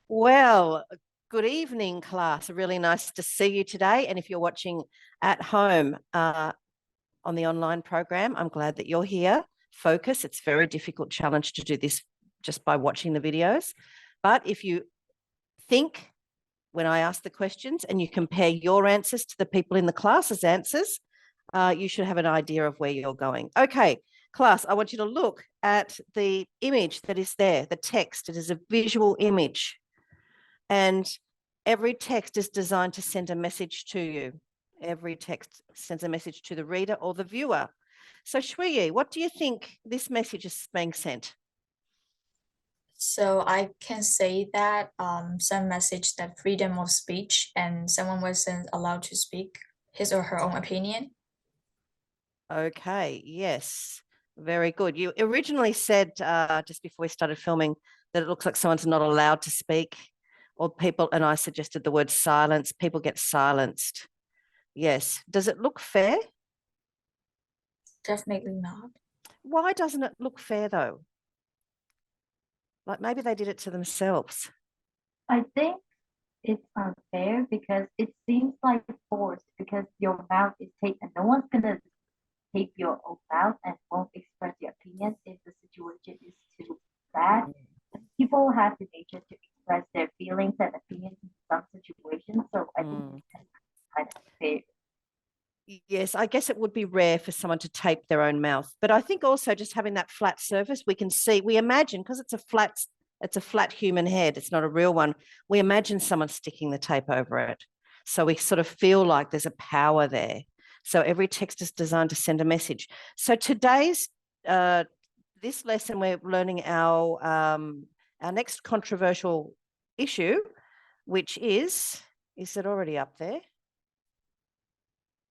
Well, good evening, class. Really nice to see you today. And if you're watching at home on the online program, I'm glad that you're here. Focus. It's a very difficult challenge to do this just by watching the videos. But if you think when I ask the questions and you compare your answers to the people in the class's answers, you should have an idea of where you're going. Okay, class, I want you to look at the image that is there, the text. It is a visual image. And every text is designed to send a message to you. Every text sends a message to the reader or the viewer. So Shweyi, what do you think this message is being sent? So I can say that some message that freedom of speech and someone wasn't allowed to speak his or her own opinion. Okay, yes, very good. You originally said just before we started filming that it looks like someone's not allowed to speak, or people, and I suggested the word silence. People get silenced. Yes. Does it look fair? Definitely not. Why doesn't it look fair though? Like maybe they did it to themselves. I think it's unfair because it seems like forced because your mouth is taken. No one's gonna take your own mouth and won't express your opinion if the situation is too bad. People have the nature to express their feelings and opinions in some situations, so I think it's kind of fair. Yes, I guess it would be rare for someone to tape their own mouth. But I think also just having that flat surface, we can see, we imagine, because it's a flat human head, it's not a real one. We imagine someone sticking the tape over it. So we sort of feel like there's a power there. So every text is designed to send a message. So today's this lesson, we're learning our next controversial issue, which is it already up there?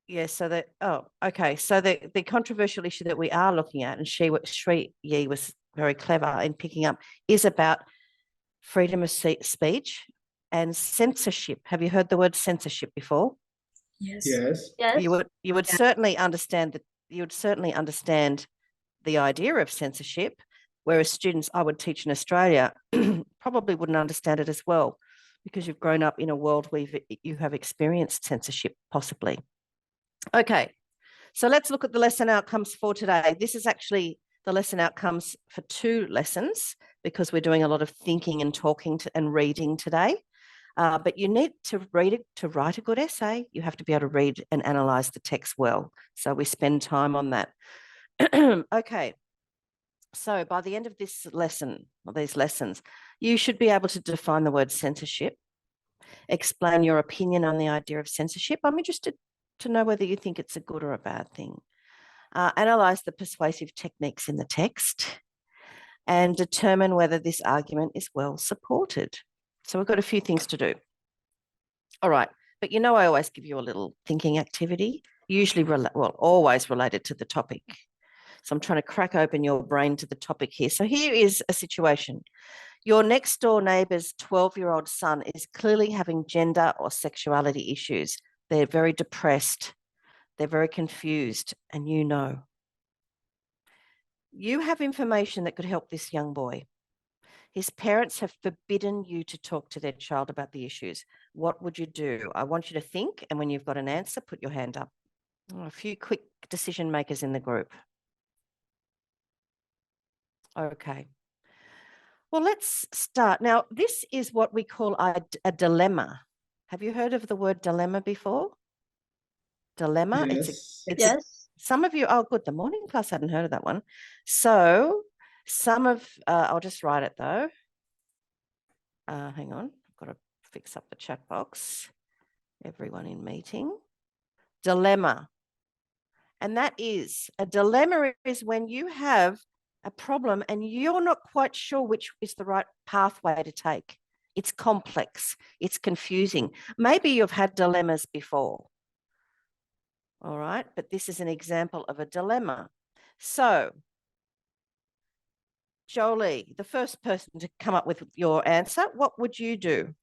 Yeah, so okay. So the controversial issue that we are looking at, and Shri Yi was very clever in picking up, is about freedom of speech and censorship. Have you heard the word censorship before? Yes. Yes. Yes. You would certainly understand the idea of censorship, whereas students I would teach in Australia probably wouldn't understand it as well, because you've grown up in a world where you have experienced censorship possibly. Okay, so let's look at the lesson outcomes for today. This is actually the lesson outcomes for 2 lessons because we're doing a lot of thinking and talking and reading today. But you need to read it to write a good essay. You have to be able to read and analyse the text well. So we spend time on that. Okay, so by the end of this lesson, or these lessons, you should be able to define the word censorship, explain your opinion on the idea of censorship. I'm interested to know whether you think it's a good or a bad thing. Analyze the persuasive techniques in the text and determine whether this argument is well supported. So we've got a few things to do. All right, but you know I always give you a little thinking activity, usually, always related to the topic. So I'm trying to crack open your brain to the topic here. So here is a situation. Your next door neighbour's 12-year-old son is clearly having gender or sexuality issues. They're very depressed. They're very confused, and you know. You have information that could help this young boy. His parents have forbidden you to talk to their child about the issues. What would you do? I want you to think, and when you've got an answer, put your hand up. A few quick decision makers in the group. Okay. Well, let's start. Now, this is what we call a dilemma. Have you heard of the word dilemma before? Dilemma? Yes. Yes. Some of you, oh, good. The morning class hadn't heard of that one. So I'll just write it though. Hang on, I've got to fix up the chat box. Everyone in meeting. Dilemma. And that is, a dilemma is when you have a problem and you're not quite sure which is the right pathway to take. It's complex, it's confusing. Maybe you've had dilemmas before. All right, but this is an example of a dilemma. So, Jolie, the first person to come up with your answer, what would you do?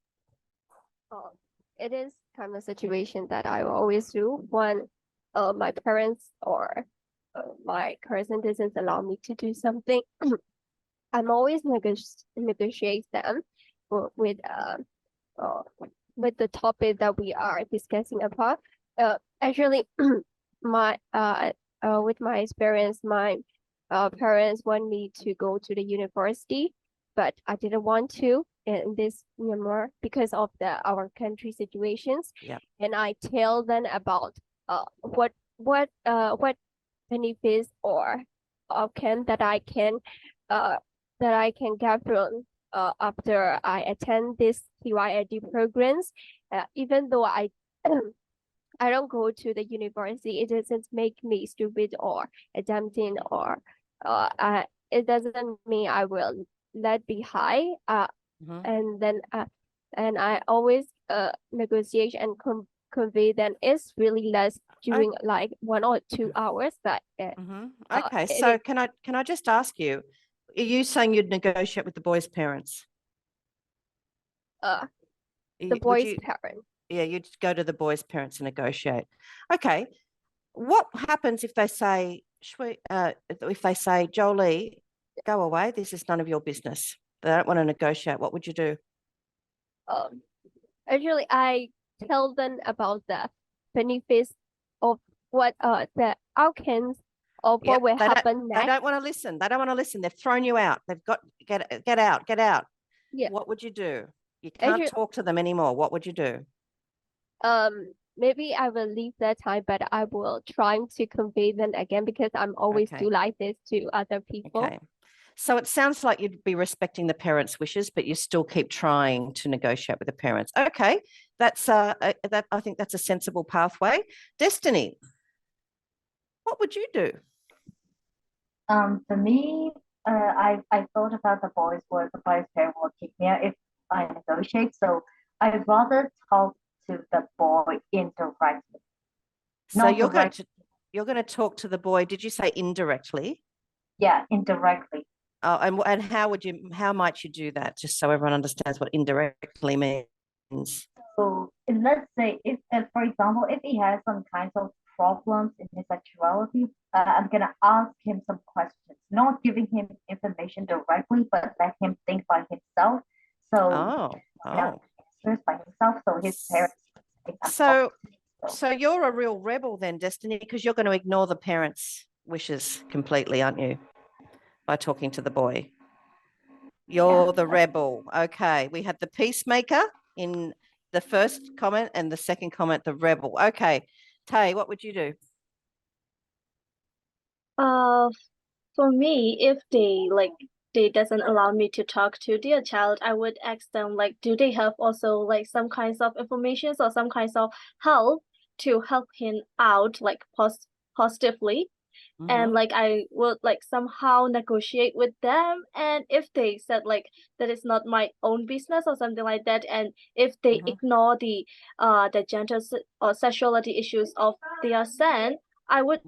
It is kind of a situation that I always do when my parents or my cousin doesn't allow me to do something. I'm always negotiate them uh, with the topic that we are discussing about. Actually, my with my experience, my parents want me to go to the university, but I didn't want to in this Myanmar because of our country situations. Yeah. And I tell them about what benefits or outcome that I can get from after I attend this TYID programs. Even though I I don't go to the university, it doesn't make me stupid or attempting or it doesn't mean I will let behind. Mhm. And I always negotiate and convey that it's really less during like 1 or 2 hours. But Okay, it so is- can I just ask you, are you saying you'd negotiate with the boy's parents? the Would boy's you? parent. Yeah, you'd go to the boy's parents and negotiate. Okay, what happens if they say, Jolie, go away, this is none of your business. They don't want to negotiate. What would you do? Actually, I tell them about the benefits of what the outcomes of what Yep, will they happen They next. don't want to listen. They don't want to listen. They've thrown you out. They've got get out, get out. Yeah. What would you do? You can't Actually, talk to them anymore. What would you do? maybe I will leave that time, but I will try to convey them again because I'm always Okay. do like this to other people. Okay. So it sounds like you'd be respecting the parents' wishes, but you still keep trying to negotiate with the parents. Okay, that's that. I think that's a sensible pathway. Destiny, what would you do? For me, I thought about the boys were the boys' parent will kick me out if I negotiate. So I'd rather talk to the boy indirectly. So Not you're going to talk to the boy. Did you say indirectly? Yeah, indirectly. Oh, and how might you do that? Just so everyone understands what indirectly means. So let's say if, for example, if he has some kinds of problems in his sexuality, I'm gonna ask him some questions, not giving him information directly, but let him think by himself. So answers by himself. So his parents think I'm So you're a real rebel then, Destiny, because you're going to ignore the parents' wishes completely, aren't you? By talking to the boy. You're the rebel. Okay. We had the peacemaker in the first comment and the second comment, the rebel. Okay. Tay, what would you do? For me, if they doesn't allow me to talk to their child, I would ask them like, do they have also like some kinds of information or some kinds of help to help him out like positively. And like I would like somehow negotiate with them, and if they said like that is not my own business or something like that, and if they ignore the gender or sexuality issues of their son, I would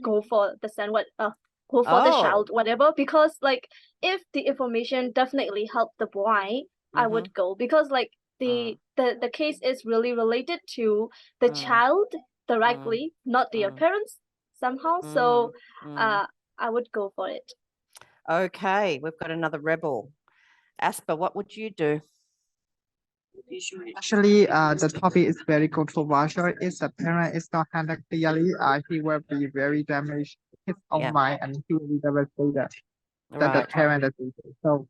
go for the son go for the child, whatever, because like if the information definitely help the boy, I would go, because like the case is really related to the child directly, not their parents somehow. So I would go for it. Okay, we've got another rebel. Asper, what would you do? Actually, the topic is very controversial. If the parent is not handled clearly, he will be very damaged his own mind, and he will be devastated that the parent is evil. So,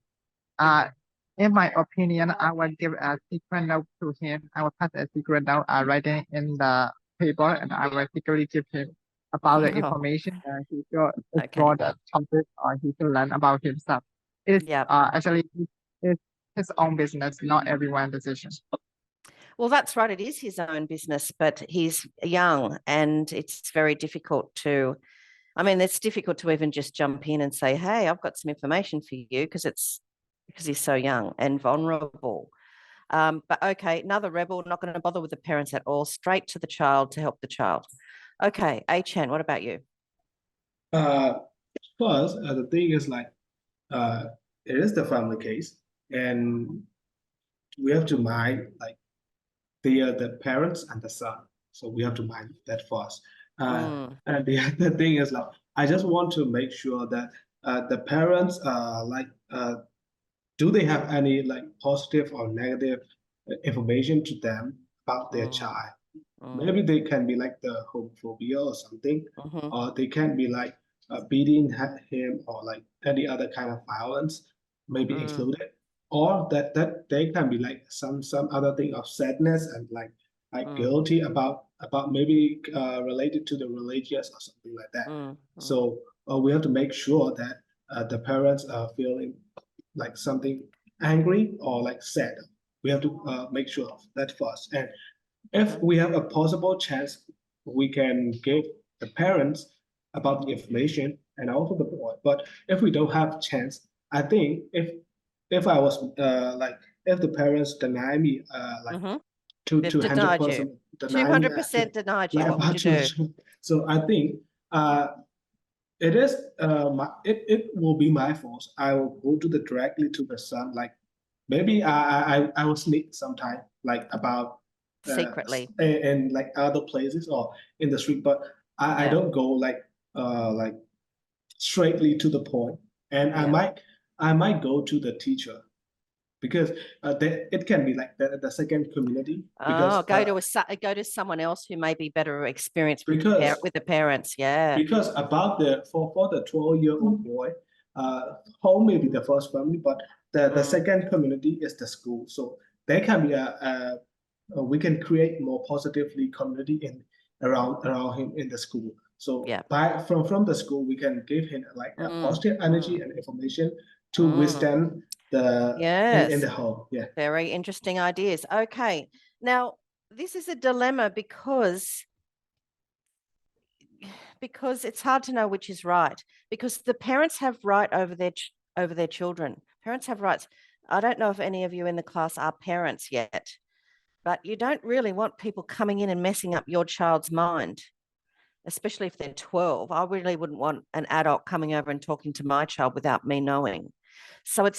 in my opinion, I will give a secret note to him. I will pass a secret note, writing in the paper, and I will secretly give him about the information, and he should explore the topic, or he should learn about himself. It's actually it's his own business, not everyone's decision. Well, that's right. It is his own business, but he's young, and it's very difficult to. I mean, it's difficult to even just jump in and say, "Hey, I've got some information for you," because he's so young and vulnerable. But okay, another rebel, not going to bother with the parents at all, straight to the child to help the child. Okay, A-Chan, what about you? First, the thing is like, it is the family case, and we have to mind like the parents and the son. So we have to mind that first. And the other thing is like, I just want to make sure that the parents do they have any like positive or negative information to them about their child? Maybe they can be like the homophobia or something, or they can be like beating him or like any other kind of violence, maybe included, or that they can be like some other thing of sadness and like guilty about maybe related to the religious or something like that. So we have to make sure that the parents are feeling like something angry or like sad. We have to make sure of that first. And if we have a possible chance, we can give the parents about the information and also the boy. But if we don't have chance, I think if I was like if the parents deny me like They've to denied 100% you. deny me 200% denied you. like What would about you do? children. So I think it is it will be my fault. I will go to the directly to the son. Like maybe I will sneak sometime like about Secretly. in like other places or in the street, but I Yeah. don't go like straightly to the point. And Yeah. I might go to the teacher because it can be like the second community because Go to someone else who may be better experienced with because the parents. Yeah. because about the for the 12-year-old boy, home may be the first family, but the second community is the school. So there can be we can create more positively community in around him in the school. So Yeah. from the school, we can give him like a positive energy and information to withstand the in the home. Yeah. Very interesting ideas. Okay. Now, this is a dilemma because it's hard to know which is right, because the parents have right over their children. Parents have rights. I don't know if any of you in the class are parents yet, but you don't really want people coming in and messing up your child's mind, especially if they're 12. I really wouldn't want an adult coming over and talking to my child without me knowing. So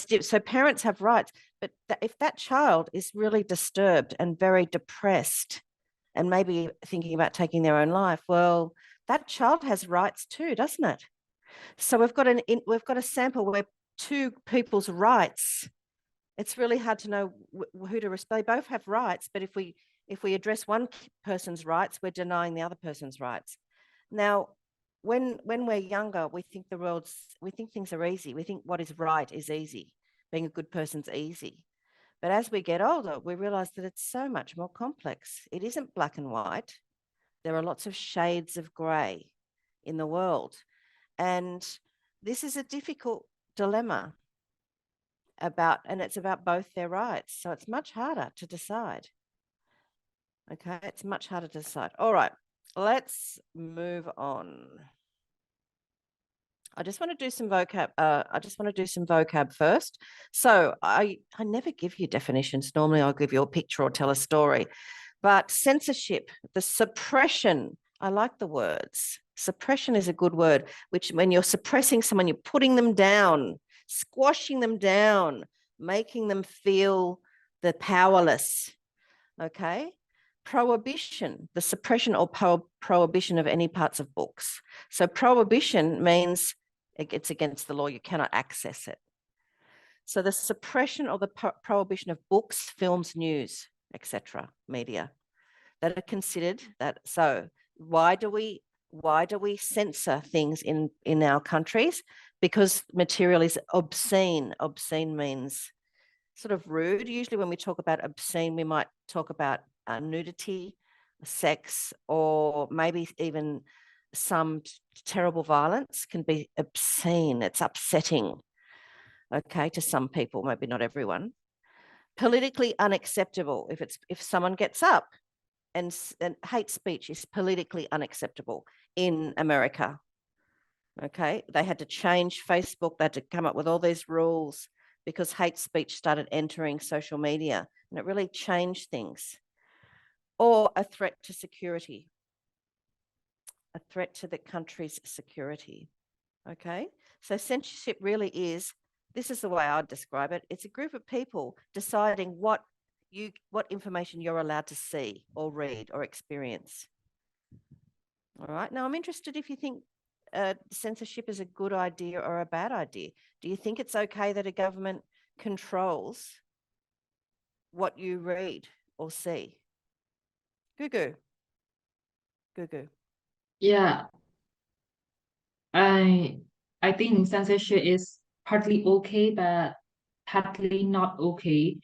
parents have rights, but if that child is really disturbed and very depressed and maybe thinking about taking their own life, well, that child has rights too, doesn't it? So we've got a sample where two people's rights. It's really hard to know who to respect. They both have rights, but if we address one person's rights, we're denying the other person's rights. Now, when we're younger, we think things are easy. We think what is right is easy. Being a good person's easy. But as we get older, we realize that it's so much more complex. It isn't black and white. There are lots of shades of grey in the world. And this is a difficult dilemma and it's about both their rights. So it's much harder to decide. Okay, it's much harder to decide. All right, let's move on. I just want to do some vocab. First. So I never give you definitions. Normally I'll give you a picture or tell a story. But censorship, the suppression, I like the words. Suppression is a good word, which when you're suppressing someone, you're putting them down, squashing them down, making them feel they're powerless. Okay. Prohibition, the suppression or prohibition of any parts of books. So prohibition means it's against the law. You cannot access it. So the suppression or the prohibition of books, films, news, etc., media that are considered that. So why do we censor things in our countries? Because material is obscene. Obscene means sort of rude. Usually when we talk about obscene, we might talk about nudity, sex, or maybe even some terrible violence can be obscene. It's upsetting, okay, to some people, maybe not everyone. Politically unacceptable. If someone gets up and hate speech is politically unacceptable in America. Okay, they had to change Facebook. They had to come up with all these rules because hate speech started entering social media, and it really changed things. Or a threat to security, a threat to the country's security. Okay, so censorship really is, this is the way I'd describe it. It's a group of people deciding what information you're allowed to see or read or experience. All right. Now I'm interested if you think censorship is a good idea or a bad idea. Do you think it's okay that a government controls what you read or see? Gugu. Yeah, I think censorship is partly okay, but partly not okay.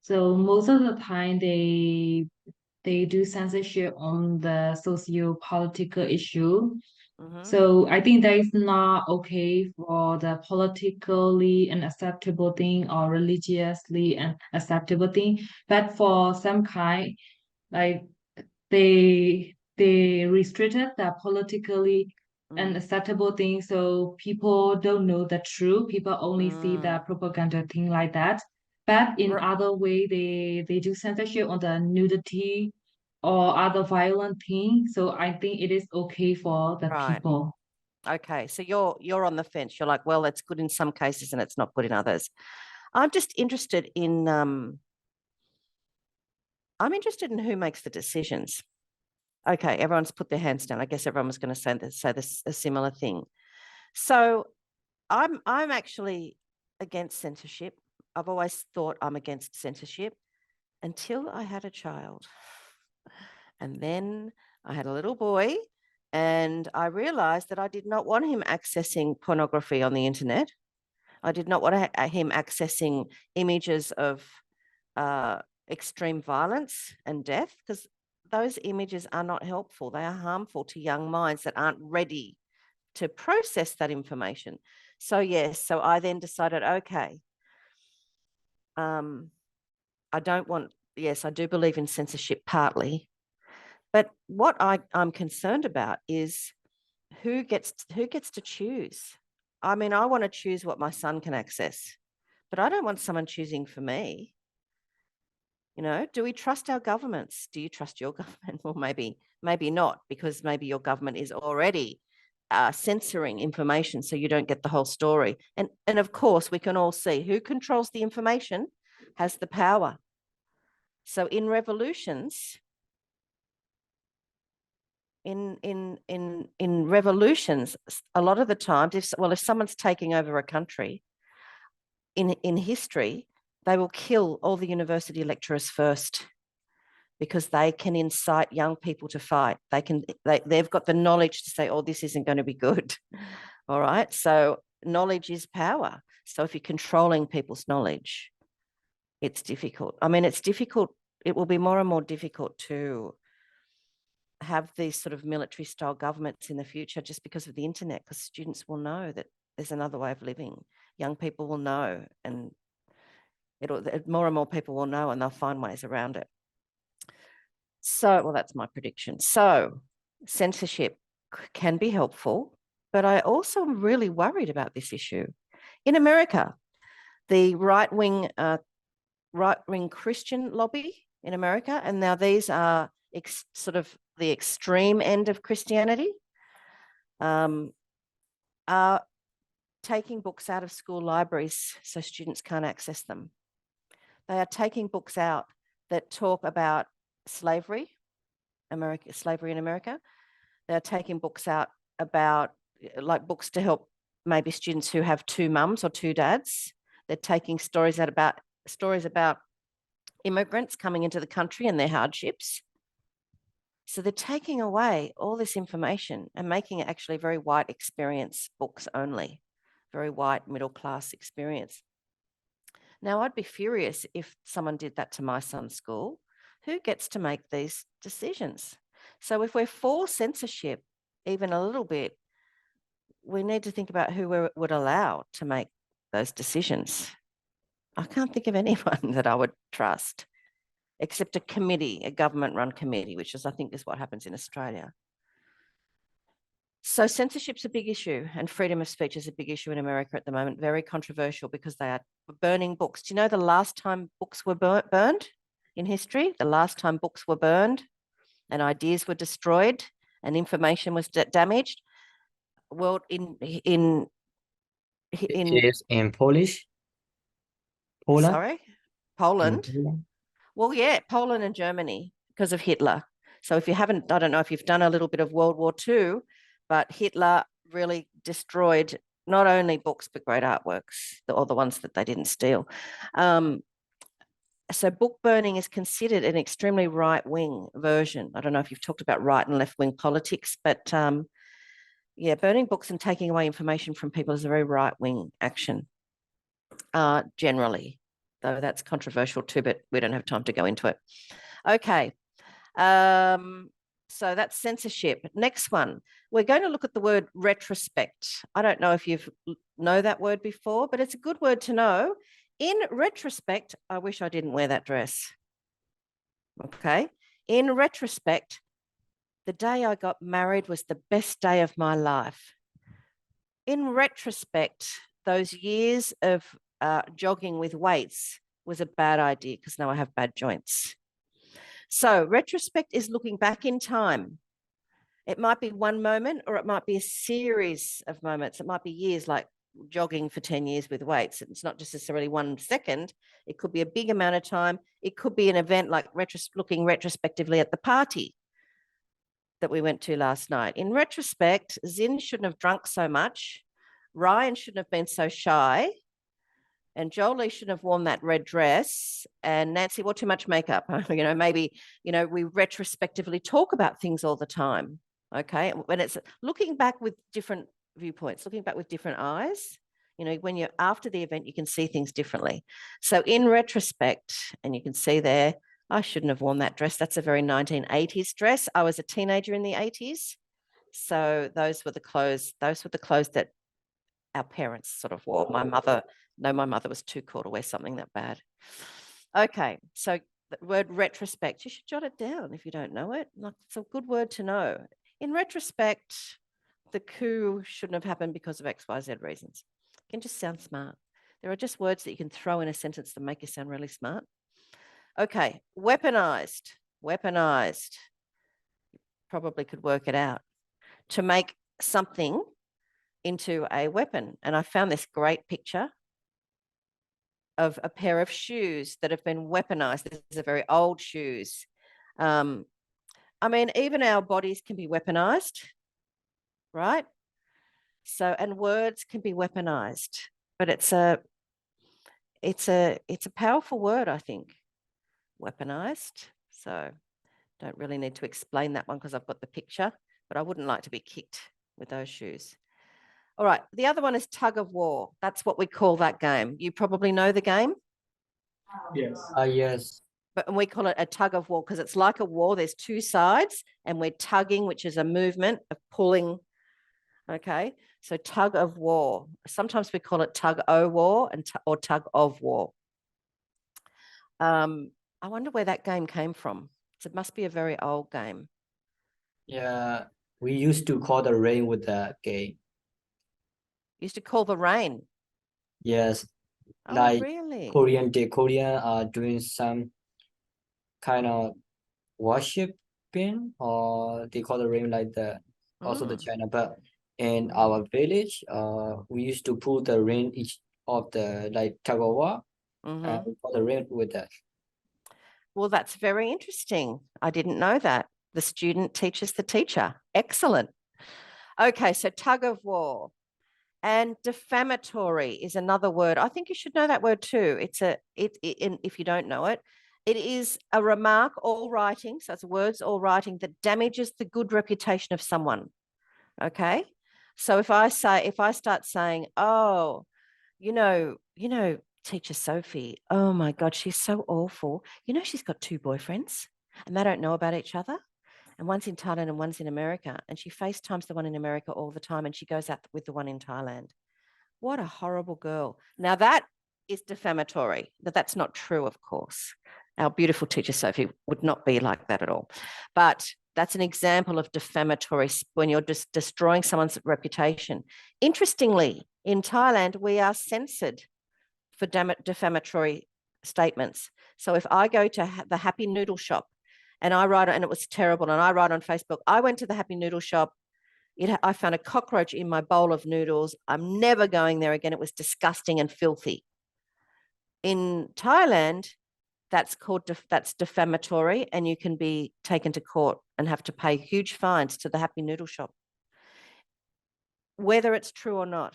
So most of the time they do censorship on the socio-political issue. So I think that is not okay for the politically unacceptable thing or religiously unacceptable thing. But for some kind, like they restricted the politically unacceptable thing, so people don't know the truth. People only see the propaganda thing like that. But in other way, they do censorship on the nudity or other violent things. So I think it is okay for the people. Okay, so you're on the fence. You're like, well, it's good in some cases and it's not good in others. I'm just interested in who makes the decisions. Okay, everyone's put their hands down. I guess everyone was going to say this a similar thing. So I'm actually against censorship. I've always thought I'm against censorship until I had a child. And then I had a little boy and I realized that I did not want him accessing pornography on the internet. I did not want him accessing images of extreme violence and death, because those images are not helpful. They are harmful to young minds that aren't ready to process that information. So yes, so I then decided, okay, I don't want, yes, I do believe in censorship partly, but what I'm concerned about is who gets to choose. I mean, I want to choose what my son can access, but I don't want someone choosing for me. You know, do we trust our governments? Do you trust your government? Well, maybe not, because maybe your government is already censoring information so you don't get the whole story. And of course, we can all see who controls the information has the power. So in revolutions, in revolutions, a lot of the times, if someone's taking over a country in history, they will kill all the university lecturers first, because they can incite young people to fight. They've got the knowledge to say, oh, this isn't going to be good. All right. So knowledge is power. So if you're controlling people's knowledge, it's difficult. I mean, it's difficult. It will be more and more difficult to have these sort of military style governments in the future, just because of the internet, because students will know that there's another way of living. Young people will know, and more and more people will know, and they'll find ways around it. So, well, that's my prediction. So censorship can be helpful, but I also am really worried about this issue. In America, the right-wing Christian lobby in America, and now these are sort of the extreme end of Christianity, are taking books out of school libraries so students can't access them. They are taking books out that talk about slavery in America. They're taking books out about, like, books to help maybe students who have two mums or two dads. They're taking stories about immigrants coming into the country and their hardships. So they're taking away all this information and making it actually very white experience books only, very white middle class experience. Now, I'd be furious if someone did that to my son's school. Who gets to make these decisions? So if we're for censorship, even a little bit, we need to think about who we would allow to make those decisions. I can't think of anyone that I would trust, except a committee, a government-run committee, which is, I think, is what happens in Australia. So censorship's a big issue, and freedom of speech is a big issue in America at the moment, very controversial, because they are burning books. Do you know the last time books were burned in history? The last time books were burned and ideas were destroyed and information was damaged? Well, in Is in Polish? Poland? Sorry? Poland? Poland? Well, yeah, Poland and Germany, because of Hitler. So if you haven't, I don't know if you've done a little bit of World War II, but Hitler really destroyed not only books, but great artworks, or the ones that they didn't steal. So book burning is considered an extremely right-wing version. I don't know if you've talked about right and left-wing politics, but yeah, burning books and taking away information from people is a very right-wing action, generally, though that's controversial too, but we don't have time to go into it. Okay, so that's censorship. Next one, we're going to look at the word retrospect. I don't know if you've know that word before, but it's a good word to know. In retrospect, I wish I didn't wear that dress. Okay. In retrospect, the day I got married was the best day of my life. In retrospect, those years of jogging with weights was a bad idea because now I have bad joints. So retrospect is looking back in time. It might be one moment or it might be a series of moments. It might be years, like jogging for 10 years with weights. It's not necessarily 1 second. It could be a big amount of time. It could be an event like looking retrospectively at the party that we went to last night. In retrospect, Zin shouldn't have drunk so much. Ryan shouldn't have been so shy. And Jolie shouldn't have worn that red dress. And Nancy wore too much makeup. Maybe, we retrospectively talk about things all the time. Okay. When it's looking back with different viewpoints, looking back with different eyes, when you're after the event, you can see things differently. So in retrospect, and you can see there, I shouldn't have worn that dress. That's a very 1980s dress. I was a teenager in the 80s. So those were the clothes that our parents sort of wore. My mother was too cool to wear something that bad. Okay, so the word retrospect, you should jot it down if you don't know it. It's a good word to know. In retrospect, the coup shouldn't have happened because of XYZ reasons. It can just sound smart. There are just words that you can throw in a sentence that make you sound really smart. Okay, weaponized. Probably could work it out. To make something into a weapon. And I found this great picture of a pair of shoes that have been weaponized. These are very old shoes. Even our bodies can be weaponized, right? So, and words can be weaponized, but it's a powerful word, I think, weaponized. So don't really need to explain that one because I've got the picture, but I wouldn't like to be kicked with those shoes. All right, the other one is tug of war. That's what we call that game. You probably know the game. Yes. Yes. And we call it a tug of war because it's like a war. There's two sides and we're tugging, which is a movement of pulling. Okay, so tug of war. Sometimes we call it tug-o-war or tug of war. I wonder where that game came from. So it must be a very old game. Yeah, we used to call the rain with the game. Used to call the rain. Yes, Oh, like really? Korean are doing some kind of worshiping, or they call the rain like that. Also the China, but in our village, we used to pull the rain each of the like tug of war, and we call the rain with that. Well, that's very interesting. I didn't know that. The student teaches the teacher. Excellent. Okay, so tug of war. And defamatory is another word. I think you should know that word too. If you don't know it, it is a remark or writing. So it's words or writing that damages the good reputation of someone. Okay. So if I start saying, oh, teacher Sophie, oh my God, she's so awful. She's got 2 boyfriends and they don't know about each other. And one's in Thailand and one's in America. And she FaceTimes the one in America all the time and she goes out with the one in Thailand. What a horrible girl. Now that is defamatory. That's not true, of course. Our beautiful teacher Sophie would not be like that at all. But that's an example of defamatory when you're just destroying someone's reputation. Interestingly, in Thailand, we are censored for defamatory statements. So if I go to the Happy Noodle shop and I write, and it was terrible, and I write on Facebook, I went to the Happy Noodle shop, I found a cockroach in my bowl of noodles. I'm never going there again. It was disgusting and filthy. In Thailand, that's defamatory, and you can be taken to court and have to pay huge fines to the Happy Noodle shop. Whether it's true or not,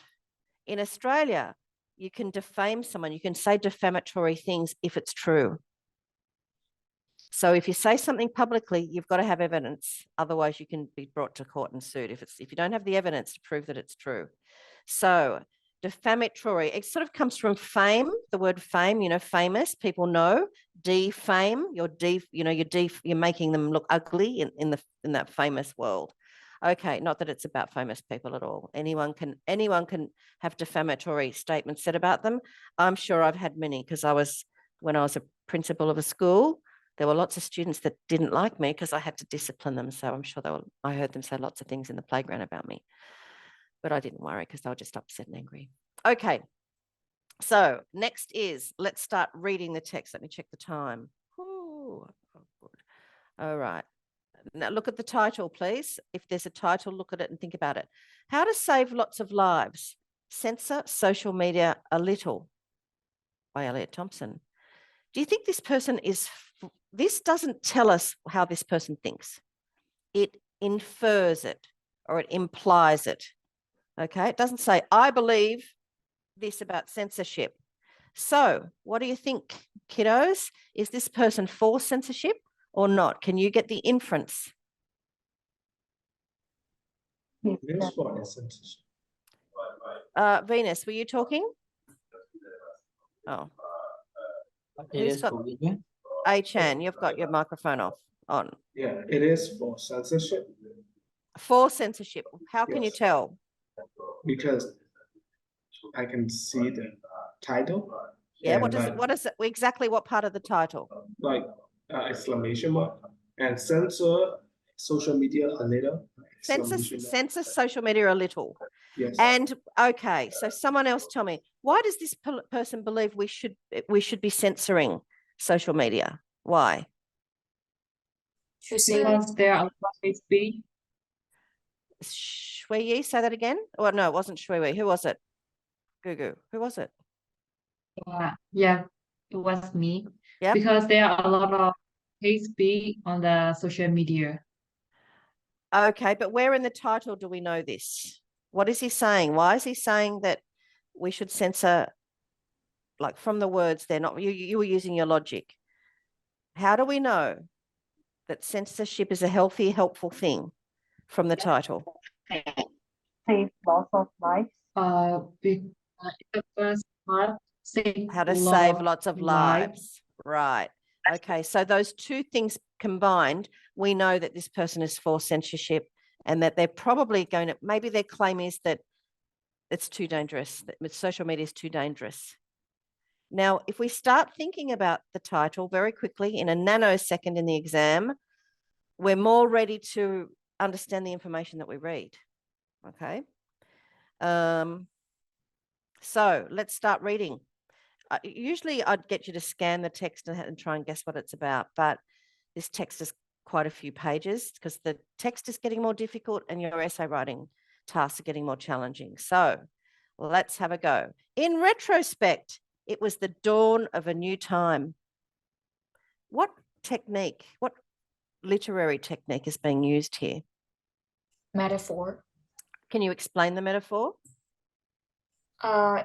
In Australia, you can defame someone, you can say defamatory things if it's true. So if you say something publicly, you've got to have evidence. Otherwise, you can be brought to court and sued if you don't have the evidence to prove that it's true. So defamatory, it sort of comes from fame, the word fame, famous, people know. Defame, you're making them look ugly in that famous world. Okay, not that it's about famous people at all. Anyone can have defamatory statements said about them. I'm sure I've had many because when I was a principal of a school, there were lots of students that didn't like me because I had to discipline them. So I'm sure I heard them say lots of things in the playground about me, but I didn't worry because they were just upset and angry. Okay. So next let's start reading the text. Let me check the time. Ooh, oh, good. All right. Now look at the title, please. If there's a title, look at it and think about it. How to save lots of lives. Censor social media a little by Elliot Thompson. Do you think this person this doesn't tell us how this person thinks. It infers it or it implies it. Okay. It doesn't say, I believe this about censorship. So what do you think, kiddos? Is this person for censorship or not? Can you get the inference? It is for censorship. Venus, were you talking? Oh. Who's got A-Chan, you've got your microphone on. Yeah, it is for censorship. For censorship. How can you tell? Because I can see the title. Yeah, what is it? Exactly what part of the title? Like exclamation mark and censor social media a little. Censor social media a little. Yes. And okay, so someone else tell me, why does this person believe we should be censoring social media? Why? Because there are a lot of hate speech. Shui Yi, say that again? Oh, no, it wasn't Shui Yi. Who was it? Gugu. Who was it? Yeah, it was me. Yeah. Because there are a lot of hate speech on the social media. Okay, but where in the title do we know this? What is he saying? Why is he saying that we should censor, like from the words they're not, you were using your logic. How do we know that censorship is a healthy, helpful thing from the title? Save lots of lives. The first part, how to save lots of lives. Right. Okay, so those two things combined, we know that this person is for censorship and that they're probably going to, maybe their claim is that it's too dangerous, that social media is too dangerous. Now, if we start thinking about the title very quickly in a nanosecond in the exam, we're more ready to understand the information that we read. Okay. So let's start reading. Usually I'd get you to scan the text and try and guess what it's about, but this text is quite a few pages because the text is getting more difficult and your essay writing tasks are getting more challenging. So let's have a go. In retrospect, it was the dawn of a new time. What literary technique is being used here? Metaphor. Can you explain the metaphor?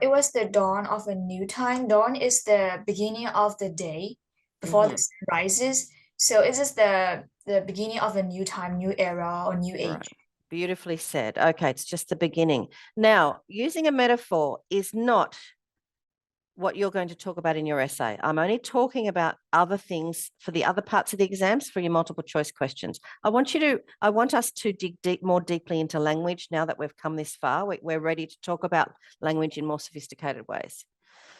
It was the dawn of a new time. Dawn is the beginning of the day before the sun rises. So it is the beginning of a new time, new era, or new age. Right. Beautifully said. Okay, it's just the beginning. Now, using a metaphor is not what you're going to talk about in your essay. I'm only talking about other things for the other parts of the exams for your multiple choice questions. I want us to dig more deeply into language now that we've come this far. We're ready to talk about language in more sophisticated ways.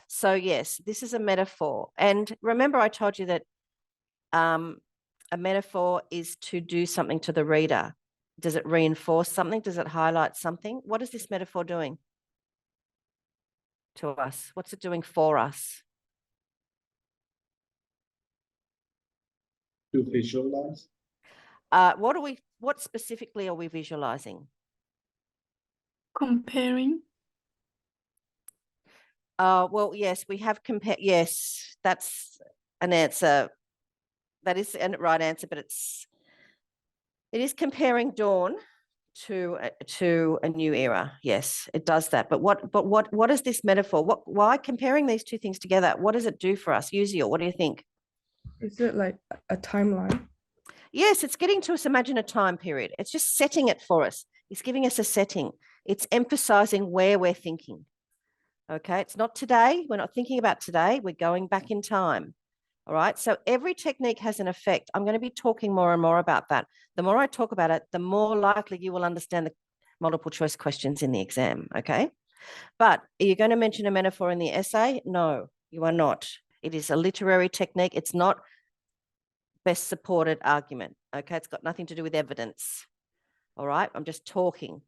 So yes, this is a metaphor. And remember I told you that a metaphor is to do something to the reader. Does it reinforce something? Does it highlight something? What is this metaphor doing to us? What's it doing for us? To visualize. What specifically are we visualizing? Comparing. Well, yes, we have compared. Yes, that's an answer. That is a right answer, but it is comparing dawn to a new era. Yes, it does that. But what is this metaphor? Why comparing these two things together? What does it do for us? Yuziel, what do you think? Is it like a timeline? Yes, it's getting to us imagine a time period. It's just setting it for us. It's giving us a setting. It's emphasizing where we're thinking. Okay, it's not today. We're not thinking about today. We're going back in time. All right, so every technique has an effect. I'm going to be talking more and more about that. The more I talk about it, the more likely you will understand the multiple choice questions in the exam. Okay, but are you going to mention a metaphor in the essay? No, you are not. It is a literary technique. It's not best supported argument. Okay, it's got nothing to do with evidence. All right, I'm just talking.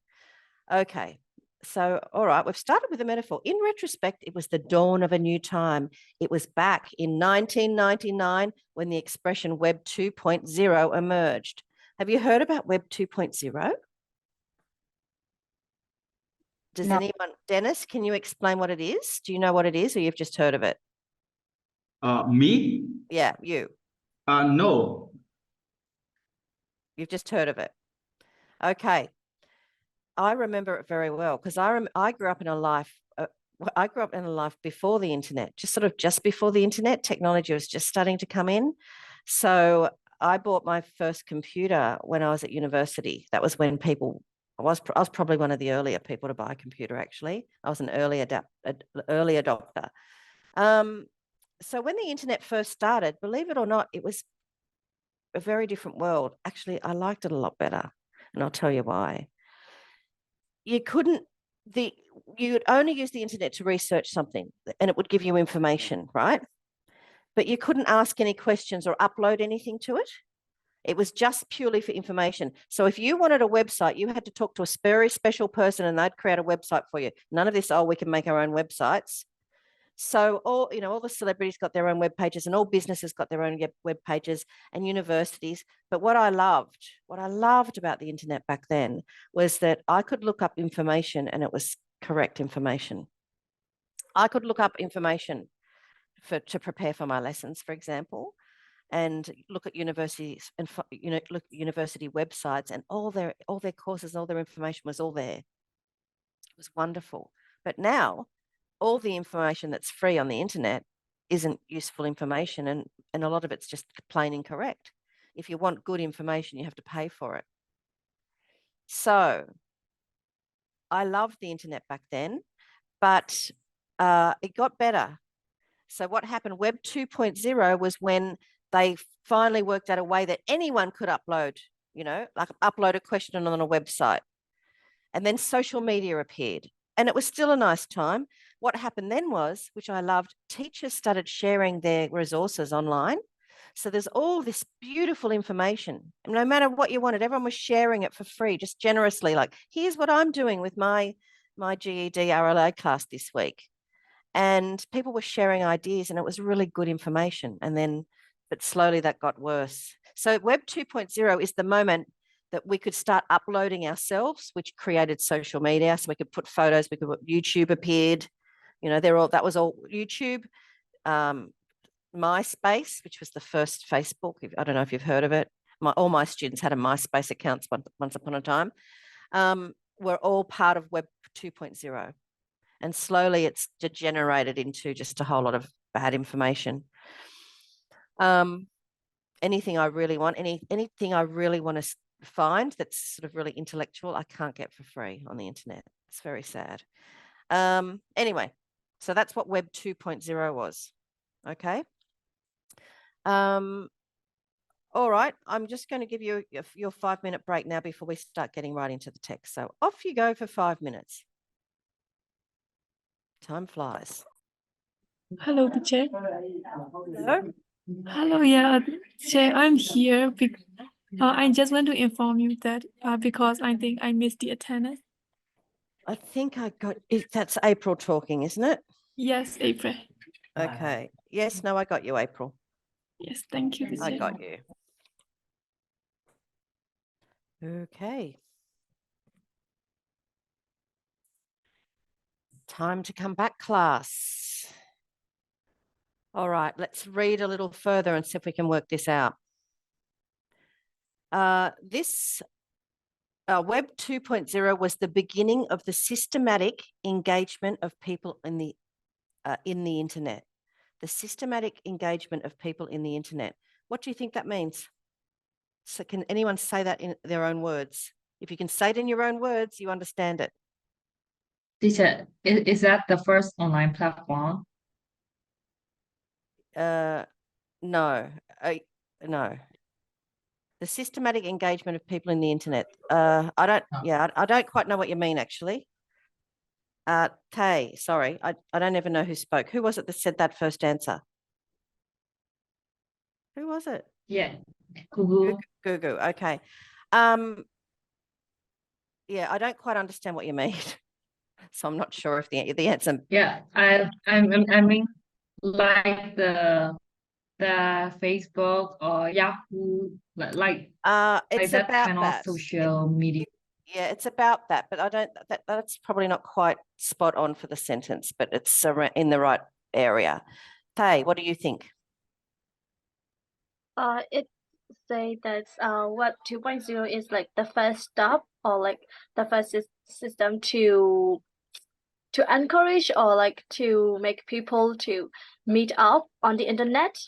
Okay, so all right, we've started with a metaphor. In retrospect, it was the dawn of a new time. It was back in 1999 when the expression Web 2.0 emerged. Have you heard about Web 2.0? Does No. anyone, Dennis, can you explain what it is? Do you know what it is, or you've just heard of it? Me? Yeah, you. No. You've just heard of it. Okay. I remember it very well because I grew up in a life. I grew up in a life before the internet, just before the internet. Technology was just starting to come in. So I bought my first computer when I was at university. That was when I was probably one of the earlier people to buy a computer, actually. I was an early adopter. So when the internet first started, believe it or not, it was a very different world. Actually, I liked it a lot better, and I'll tell you why. You'd only use the internet to research something, and it would give you information, right? But you couldn't ask any questions or upload anything to it. It was just purely for information. So if you wanted a website, you had to talk to a very special person and they'd create a website for you. None of this, we can make our own websites. So all the celebrities got their own web pages, and all businesses got their own web pages, and universities. But what I loved about the internet back then was that I could look up information and it was correct information. I could look up information to prepare for my lessons, for example, and look at universities and look at university websites, and all their courses, all their information was all there. It was wonderful. But now all the information that's free on the internet isn't useful information, and a lot of it's just plain incorrect. If you want good information, you have to pay for it. So I loved the internet back then, but it got better. So what happened? Web 2.0 was when they finally worked out a way that anyone could upload, like upload a question on a website. And then social media appeared, and it was still a nice time. What happened then was, which I loved, teachers started sharing their resources online. So there's all this beautiful information. And no matter what you wanted, everyone was sharing it for free, just generously. Like, here's what I'm doing with my GED RLA class this week. And people were sharing ideas, and it was really good information. But slowly that got worse. So Web 2.0 is the moment that we could start uploading ourselves, which created social media. So we could put photos, YouTube appeared, that was all YouTube. MySpace, which was the first Facebook. I don't know if you've heard of it. All my students had a MySpace account once upon a time. We're all part of Web 2.0. And slowly it's degenerated into just a whole lot of bad information. Anything I really want to find that's sort of really intellectual, I can't get for free on the internet. It's very sad. Anyway, so that's what Web 2.0 was. Okay. All right, I'm just going to give you your 5-minute break now before we start getting right into the text. So off you go for 5 minutes. Time flies. Hello, teacher. Hello. Hello, yeah, teacher, I'm here. I just want to inform you that because I think I missed the attendance. I think I got it. That's April talking, isn't it? Yes, April. Okay. Yes, no, I got you, April. Yes, thank you, teacher. I got you. Okay. Time to come back, class. All right, let's read a little further and see if we can work this out. This Web 2.0 was the beginning of the systematic engagement of people in the internet. The systematic engagement of people in the internet. What do you think that means? So can anyone say that in their own words? If you can say it in your own words, you understand it. Teacher, is that the first online platform? No, no. The systematic engagement of people in the internet. I don't quite know what you mean actually. Tay, sorry, I don't even know who spoke. Who was it that said that first answer? Who was it? Yeah, Google. Google. Okay. Yeah, I don't quite understand what you mean. So I'm not sure if the answer. Yeah, I mean like the Facebook or Yahoo, like It's that about kind of that. social media. Yeah, it's about that, but I don't. That's probably not quite spot on for the sentence, but it's in the right area. Tay, what do you think? It say that Web 2.0 is like the first step or like the first system to encourage or like to make people to meet up on the internet.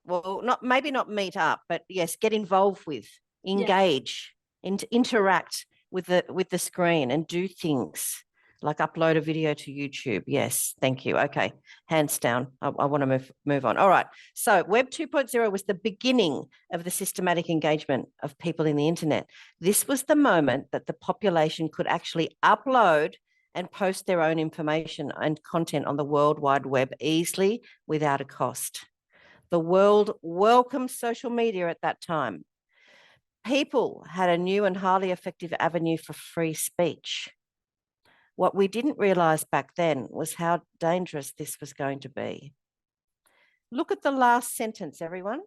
Well, maybe not meet up, but yes, get involved with, engage, interact with the screen and do things like upload a video to YouTube. Yes, thank you. Okay, hands down. I want to move on. All right. So Web 2.0 was the beginning of the systematic engagement of people in the internet. This was the moment that the population could actually upload and post their own information and content on the World Wide Web easily without a cost. The world welcomed social media at that time. People had a new and highly effective avenue for free speech. What we didn't realize back then was how dangerous this was going to be. Look at the last sentence, everyone.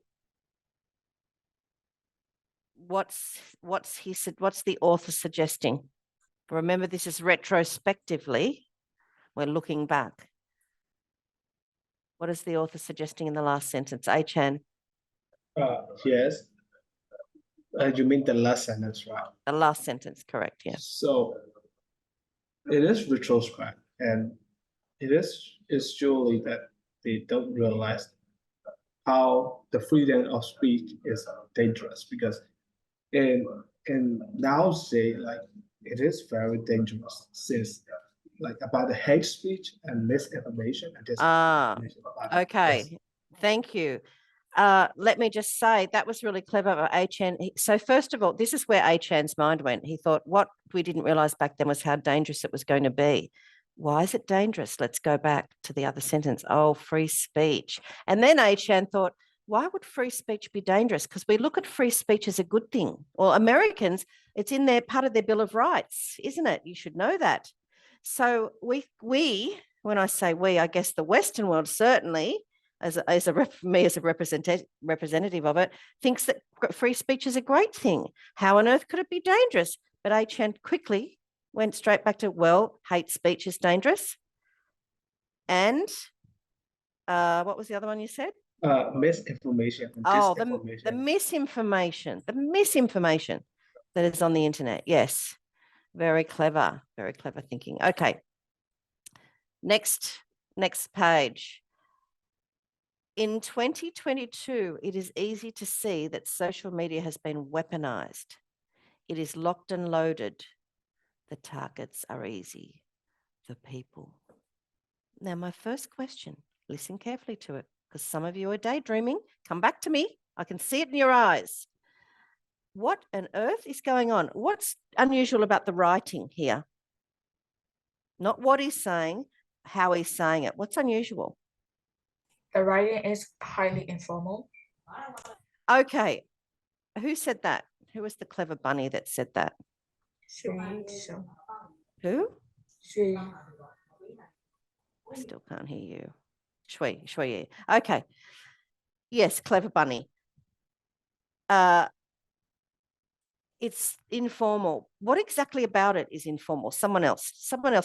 What's the author suggesting? Remember, this is retrospectively. We're looking back. What is the author suggesting in the last sentence? A-Chan. Yes. You mean the last sentence, right? The last sentence, correct, yeah. So it is retrospect, and it's surely that they don't realize how the freedom of speech is dangerous, because in now say like it is very dangerous, since like about the hate speech and misinformation and disinformation. Okay. Yes. Thank you. Let me just say that was really clever by A-Chan. So first of all, this is where A-Chan's mind went. He thought what we didn't realize back then was how dangerous it was going to be. Why is it dangerous? Let's go back to the other sentence. Oh, free speech. And then A-Chan thought, why would free speech be dangerous? Because we look at free speech as a good thing. Well, Americans, it's in their part of their Bill of Rights, isn't it? You should know that. So we, when I say we, I guess the Western world certainly, as a representative of it, thinks that free speech is a great thing. How on earth could it be dangerous? But A-Chan quickly went straight back to, well, hate speech is dangerous. And what was the other one you said? Misinformation and disinformation. The misinformation that is on the internet. Yes, very clever thinking. Okay, next page. In 2022, it is easy to see that social media has been weaponized. It is locked and loaded. The targets are easy, the people. Now, my first question, listen carefully to it, because some of you are daydreaming. Come back to me. I can see it in your eyes. What on earth is going on? What's unusual about the writing here? Not what he's saying, how he's saying it. What's unusual? The writing is highly informal. Okay. Who said that? Who was the clever bunny that said that? Who? I still can't hear you. Shui. Okay. Yes, clever bunny. It's informal. What exactly about it is informal? Someone else.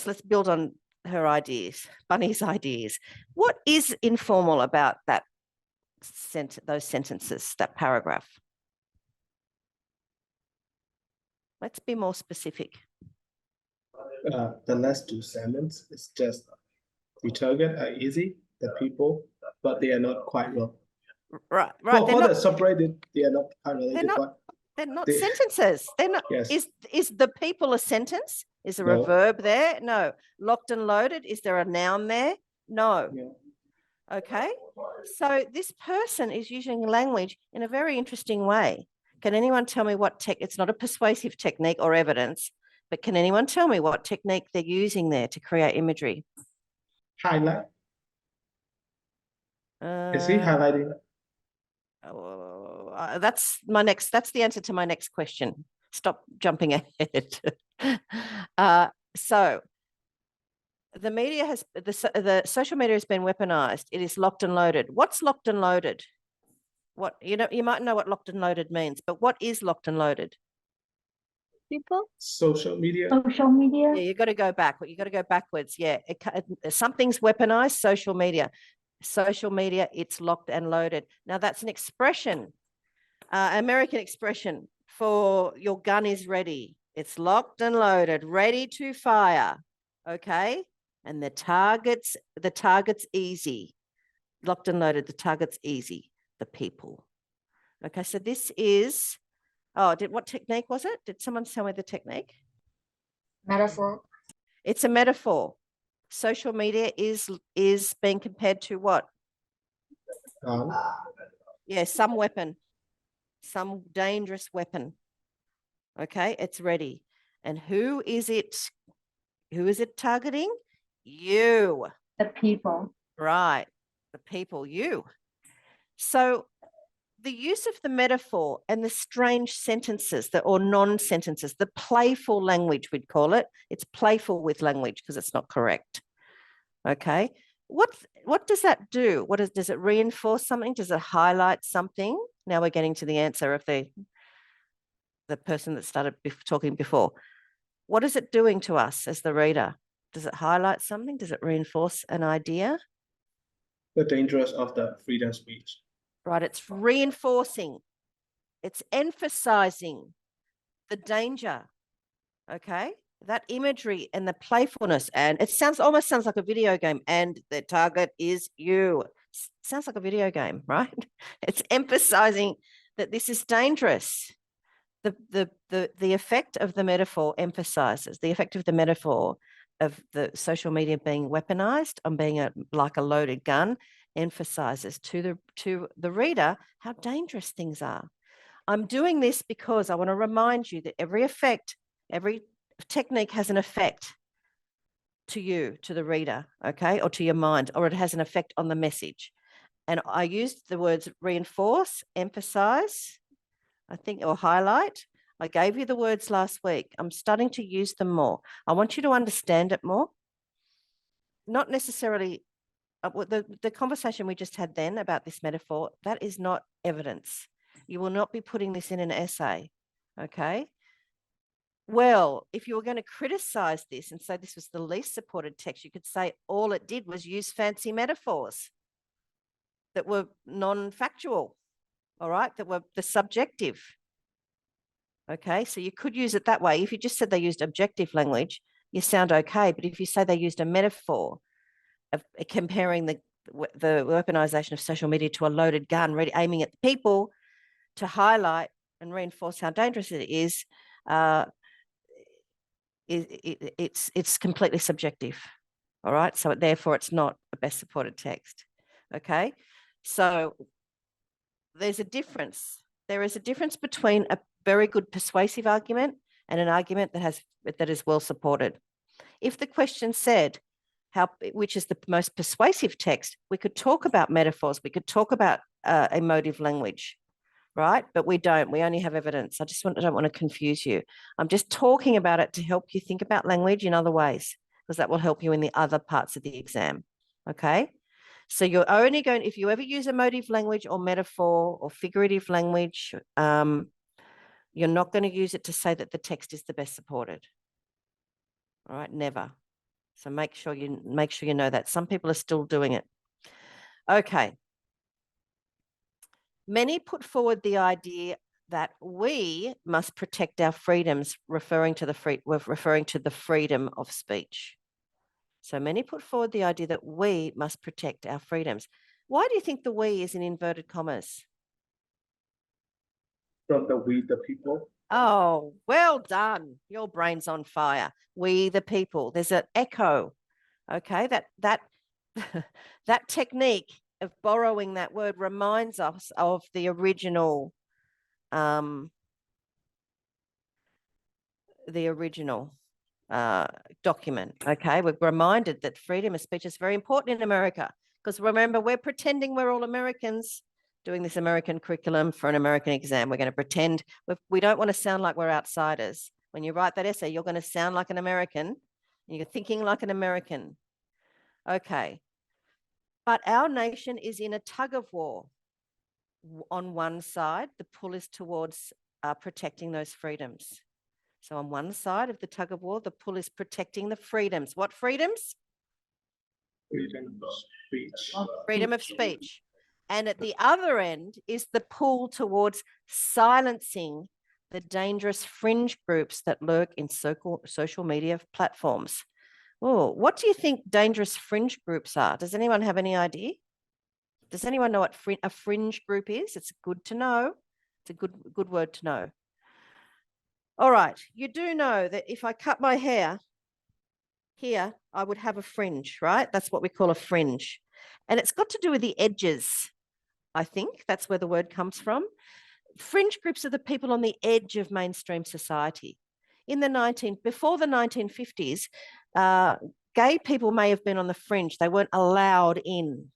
Let's build on her ideas, Bunny's ideas. What is informal about that those sentences, that paragraph? Let's be more specific. The last two sentences is just the target are easy, the people, but they are not quite well. Right. For the separated, they are not quite related, but they're not sentences. They're not. Yes. Is the people a sentence? Is there a No. verb there? No. Locked and loaded. Is there a noun there? No. Yeah. Okay. So this person is using language in a very interesting way. Can anyone tell me what it's not a persuasive technique or evidence, but can anyone tell me what technique they're using there to create imagery? Highlight. Is he highlighting? That's the answer to my next question. Stop jumping ahead. So the media has the social media has been weaponized. It is locked and loaded. What's locked and loaded? What you might know what locked and loaded means, but what is locked and loaded? People? Social media. Social media. Yeah, you got to go back. You got to go backwards. Yeah, something's weaponized. Social media. Social media. It's locked and loaded. Now that's an expression, American expression for your gun is ready. It's locked and loaded, ready to fire. Okay, and the target's easy. Locked and loaded. The target's easy. The people. Okay, so this is. Oh, what technique was it? Did someone tell me the technique? Metaphor. It's a metaphor. Social media is being compared to what? Yeah, some weapon, some dangerous weapon. Okay, it's ready. And who is it targeting? You. The people. Right. The people, you. So the use of the metaphor and the strange sentences or non-sentences, the playful language, we'd call it. It's playful with language because it's not correct. Okay. What does that do? Does it reinforce something? Does it highlight something? Now we're getting to the answer of the person that started talking before. What is it doing to us as the reader? Does it highlight something? Does it reinforce an idea? The dangers of the freedom speech. Right, it's reinforcing, it's emphasizing the danger, okay? That imagery and the playfulness, and it almost sounds like a video game, and the target is you. Sounds like a video game, right? It's emphasizing that this is dangerous. The effect of the metaphor emphasizes, the effect of the metaphor of the social media being weaponized on being like a loaded gun emphasizes to the reader how dangerous things are. I'm doing this because I want to remind you that every technique has an effect to you, to the reader, okay, or to your mind, or it has an effect on the message. And I used the words reinforce, emphasize, I think, or highlight. I gave you the words last week. I'm starting to use them more. I want you to understand it more. Not necessarily the conversation we just had then about this metaphor, that is not evidence. You will not be putting this in an essay, okay? Well, if you were going to criticize this and say this was the least supported text, you could say all it did was use fancy metaphors that were non-factual, all right, that were the subjective. Okay, so you could use it that way. If you just said they used objective language, you sound okay. But if you say they used a metaphor of comparing the weaponization of social media to a loaded gun, ready aiming at the people to highlight and reinforce how dangerous it is, it's completely subjective. All right, so therefore it's not a best supported text. Okay, so there's a difference. There is a difference between a very good persuasive argument and an argument that is well supported. If the question said which is the most persuasive text, we could talk about metaphors, we could talk about emotive language, right? But we don't. We only have evidence. I don't want to confuse you. I'm just talking about it to help you think about language in other ways, because that will help you in the other parts of the exam. Okay. So you're only going, if you ever use emotive language or metaphor or figurative language, you're not going to use it to say that the text is the best supported. All right, never. So make sure you know that. Some people are still doing it. Okay. Many put forward the idea that we must protect our freedoms, referring to the freedom of speech. So many put forward the idea that we must protect our freedoms. Why do you think the we is in inverted commas? From the we, the people. Oh, well done. Your brain's on fire. We, the people. There's an echo. Okay, that technique of borrowing that word reminds us of the original document. Okay, we're reminded that freedom of speech is very important in America, because remember, we're pretending we're all Americans doing this American curriculum for an American exam. We're going to pretend we don't want to sound like we're outsiders. When you write that essay, you're going to sound like an American, and you're thinking like an American. Okay, but our nation is in a tug of war. On one side, the pull is towards protecting those freedoms. So on one side of the tug of war, the pull is protecting the freedoms. What freedoms? Freedom of speech. Freedom of speech. And at the other end is the pull towards silencing the dangerous fringe groups that lurk in social media platforms. Oh, what do you think dangerous fringe groups are? Does anyone have any idea? Does anyone know what a fringe group is? It's good to know. It's a good word to know. All right, you do know that if I cut my hair here, I would have a fringe, right? That's what we call a fringe. And it's got to do with the edges. I think that's where the word comes from. Fringe groups are the people on the edge of mainstream society. Before the 1950s, gay people may have been on the fringe. They weren't allowed in.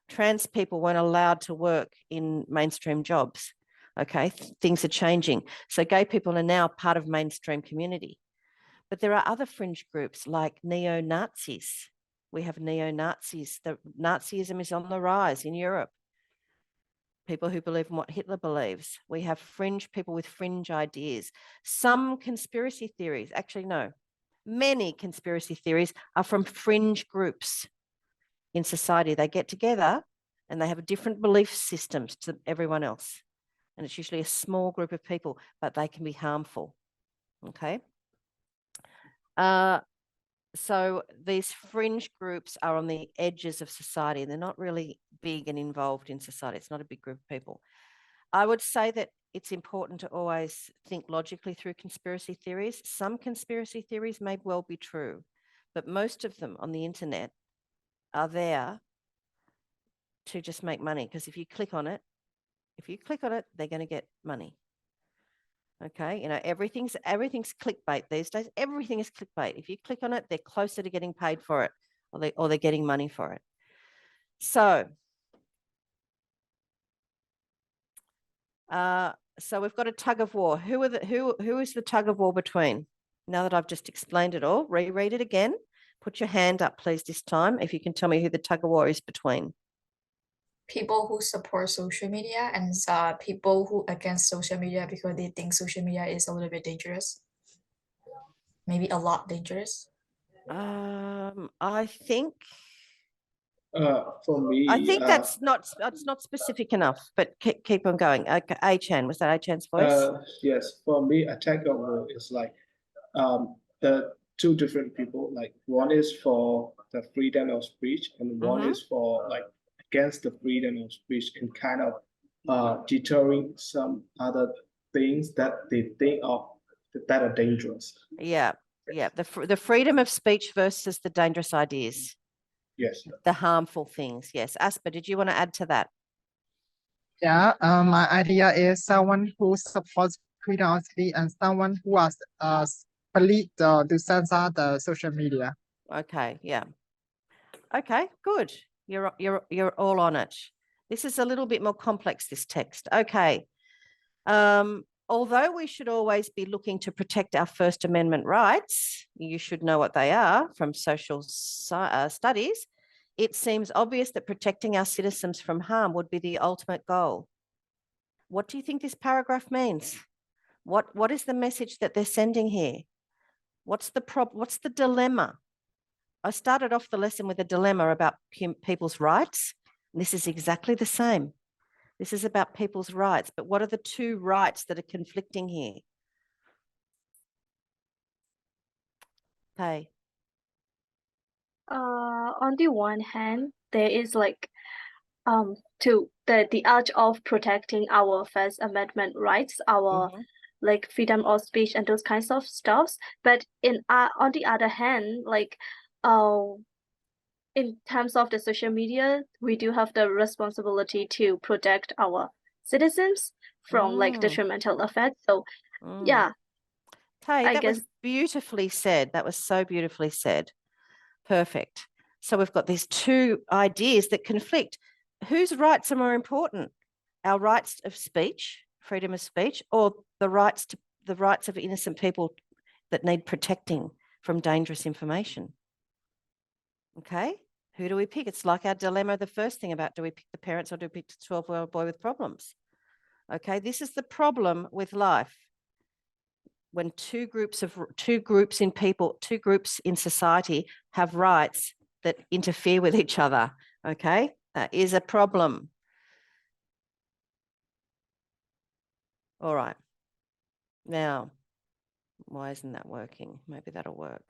Trans people weren't allowed to work in mainstream jobs. Okay, things are changing. So gay people are now part of mainstream community. But there are other fringe groups like neo-Nazis. We have neo-Nazis. The Nazism is on the rise in Europe. People who believe in what Hitler believes. We have fringe people with fringe ideas. Some conspiracy theories, actually no, many conspiracy theories are from fringe groups in society. They get together and they have different belief systems to everyone else. And it's usually a small group of people, but they can be harmful. Okay. So these fringe groups are on the edges of society. They're not really big and involved in society. It's not a big group of people. I would say that it's important to always think logically through conspiracy theories. Some conspiracy theories may well be true, but most of them on the internet are there to just make money, because if you click on it, they're going to get money. Okay, you know, everything's clickbait these days. Everything is clickbait. If you click on it, they're closer to getting paid for it, or they're getting money for it. So, so we've got a tug of war. Who is the tug of war between? Now that I've just explained it all, reread it again. Put your hand up, please, this time, if you can tell me who the tug of war is between. People who support social media and people who against social media because they think social media is a little bit dangerous. Maybe a lot dangerous. I think. For me, I think it's not specific enough, but keep on going. Okay, A-Chan, was that A-Chan's voice? Yes, for me, a tag of war is like the two different people. Like one is for the freedom of speech, and one is for like against the freedom of speech, and kind of deterring some other things that they think of that are dangerous. Yeah, the freedom of speech versus the dangerous ideas. Yes. The harmful things. Yes. Asper, did you want to add to that? Yeah, my idea is someone who supports freedom of speech and someone who has believed to censor the social media. Okay, yeah. Okay, good. You're all on it. This is a little bit more complex, this text. Okay. Although we should always be looking to protect our First Amendment rights, you should know what they are from social studies, it seems obvious that protecting our citizens from harm would be the ultimate goal. What do you think this paragraph means? What is the message that they're sending here? What's the dilemma? I started off the lesson with a dilemma about people's rights. And this is exactly the same. This is about people's rights, but what are the two rights that are conflicting here? Okay. On the one hand, there is like to the urge of protecting our First Amendment rights, our like freedom of speech and those kinds of stuffs. But on the other hand, like in terms of the social media, we do have the responsibility to protect our citizens from like detrimental effects. So yeah. Okay, I that guess was beautifully said. That was so beautifully said. Perfect. So we've got these two ideas that conflict. Whose rights are more important? Our rights of speech, freedom of speech, or the rights of innocent people that need protecting from dangerous information? Okay, who do we pick? It's like our dilemma, the first thing about do we pick the parents or do we pick the 12-year-old boy with problems? Okay, this is the problem with life. When two groups in society have rights that interfere with each other, okay, that is a problem. All right. Now, why isn't that working? Maybe that'll work.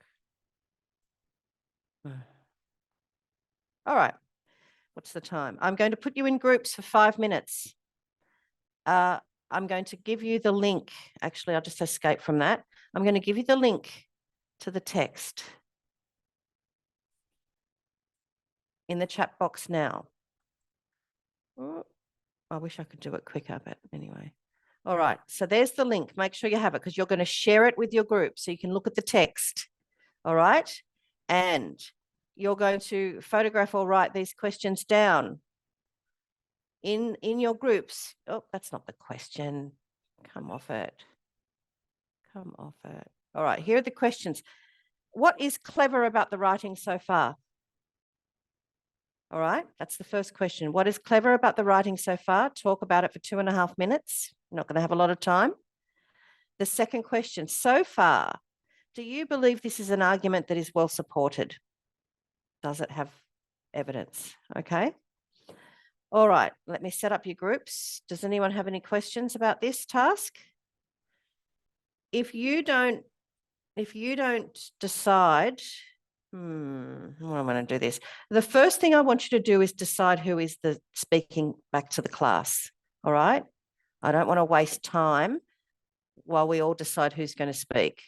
All right. What's the time? I'm going to put you in groups for 5 minutes. I'm going to give you the link. Actually, I'll just escape from that. I'm going to give you the link to the text in the chat box now. Oh, I wish I could do it quicker, but anyway. All right, so there's the link. Make sure you have it because you're going to share it with your group so you can look at the text. All right, and you're going to photograph or write these questions down in your groups. Oh, that's not the question. Come off it. Come off it. All right, here are the questions. What is clever about the writing so far? All right, that's the first question. What is clever about the writing so far? Talk about it for 2.5 minutes. You're not going to have a lot of time. The second question, so far, do you believe this is an argument that is well supported? Does it have evidence? Okay. All right, let me set up your groups. Does anyone have any questions about this task? If you don't decide, how am I going to do this? The first thing I want you to do is decide who is the speaking back to the class. All right. I don't want to waste time while we all decide who's going to speak.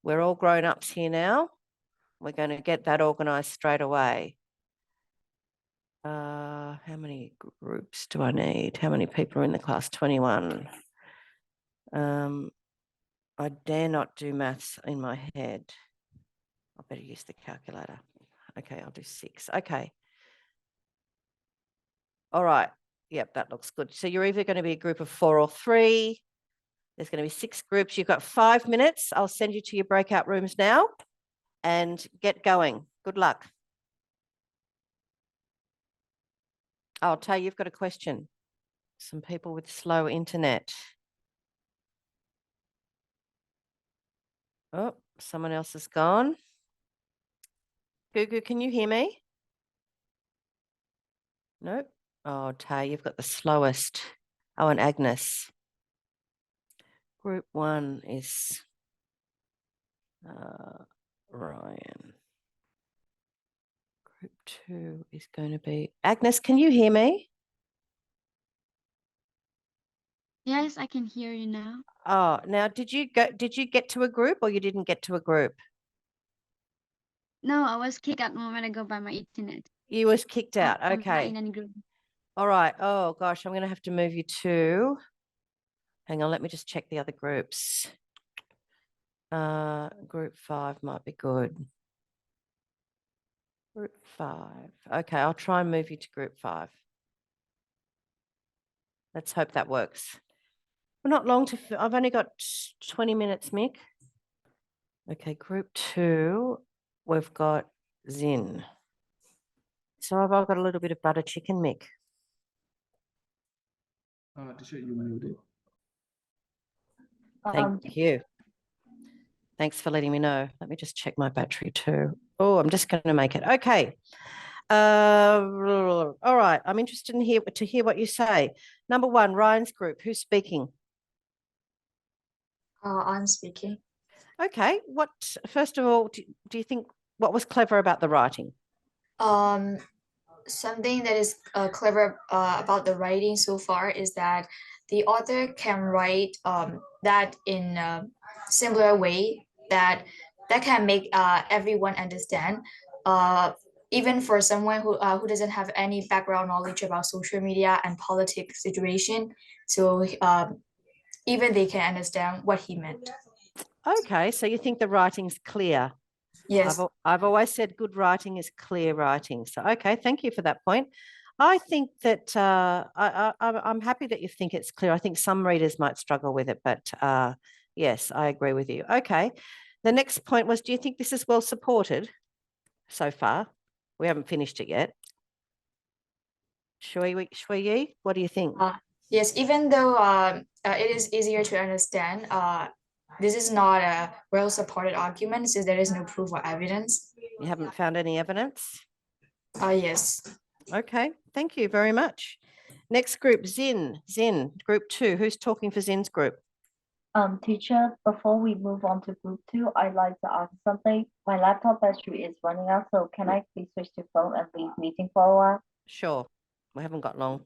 We're all grown-ups here now. We're going to get that organised straight away. How many groups do I need? How many people are in the class? 21. I dare not do maths in my head. I better use the calculator. Okay, I'll do 6. Okay. All right. Yep, that looks good. So you're either going to be a group of 4 or 3. There's going to be 6 groups. You've got 5 minutes. I'll send you to your breakout rooms now and get going. Good luck. Oh, Tay, you've got a question. Some people with slow internet. Oh, someone else is gone. Gugu, can you hear me? Nope. Oh, Tay, you've got the slowest. Oh, and Agnes. Group 1 is Ryan. Group 2 is going to be Agnes. Can you hear me? Yes, I can hear you now. Oh, now did you get to a group or you didn't get to a group? No, I was kicked out a moment ago by my internet. You was kicked out. I'm Okay. not in any group. All right. Oh gosh, I'm going to have to move you to. Hang on, let me just check the other groups. Group 5 might be good. Group 5. Okay, I'll try and move you to group 5. Let's hope that works. We're not long to, I've only got 20 minutes, Mick. Okay, group 2, we've got Zin. So have I got a little bit of butter chicken, Mick? Teacher, you muted. Thank you. Thanks for letting me know. Let me just check my battery too. Oh, I'm just going to make it. Okay. All right. I'm interested in to hear what you say. Number one, Ryan's group. Who's speaking? I'm speaking. Okay. First of all, do you think what was clever about the writing? Something that is clever about the writing so far is that the author can write that in a similar way that can make everyone understand. Even for someone who doesn't have any background knowledge about social media and politics situation, so even they can understand what he meant. Okay, so you think the writing's clear? Yes. I've always said good writing is clear writing. So, okay, thank you for that point. I think that I'm happy that you think it's clear. I think some readers might struggle with it, but yes, I agree with you. Okay, the next point was, do you think this is well supported so far? We haven't finished it yet. Shui Yi, what do you think? Yes, even though it is easier to understand, this is not a well-supported argument since there is no proof or evidence. You haven't found any evidence? Yes. Okay, thank you very much. Next group, Zin, group 2. Who's talking for Zin's group? Teacher, before we move on to group 2, I'd like to ask something. My laptop battery is running out, so can I please switch to phone and leave meeting for a while? Sure, we haven't got long.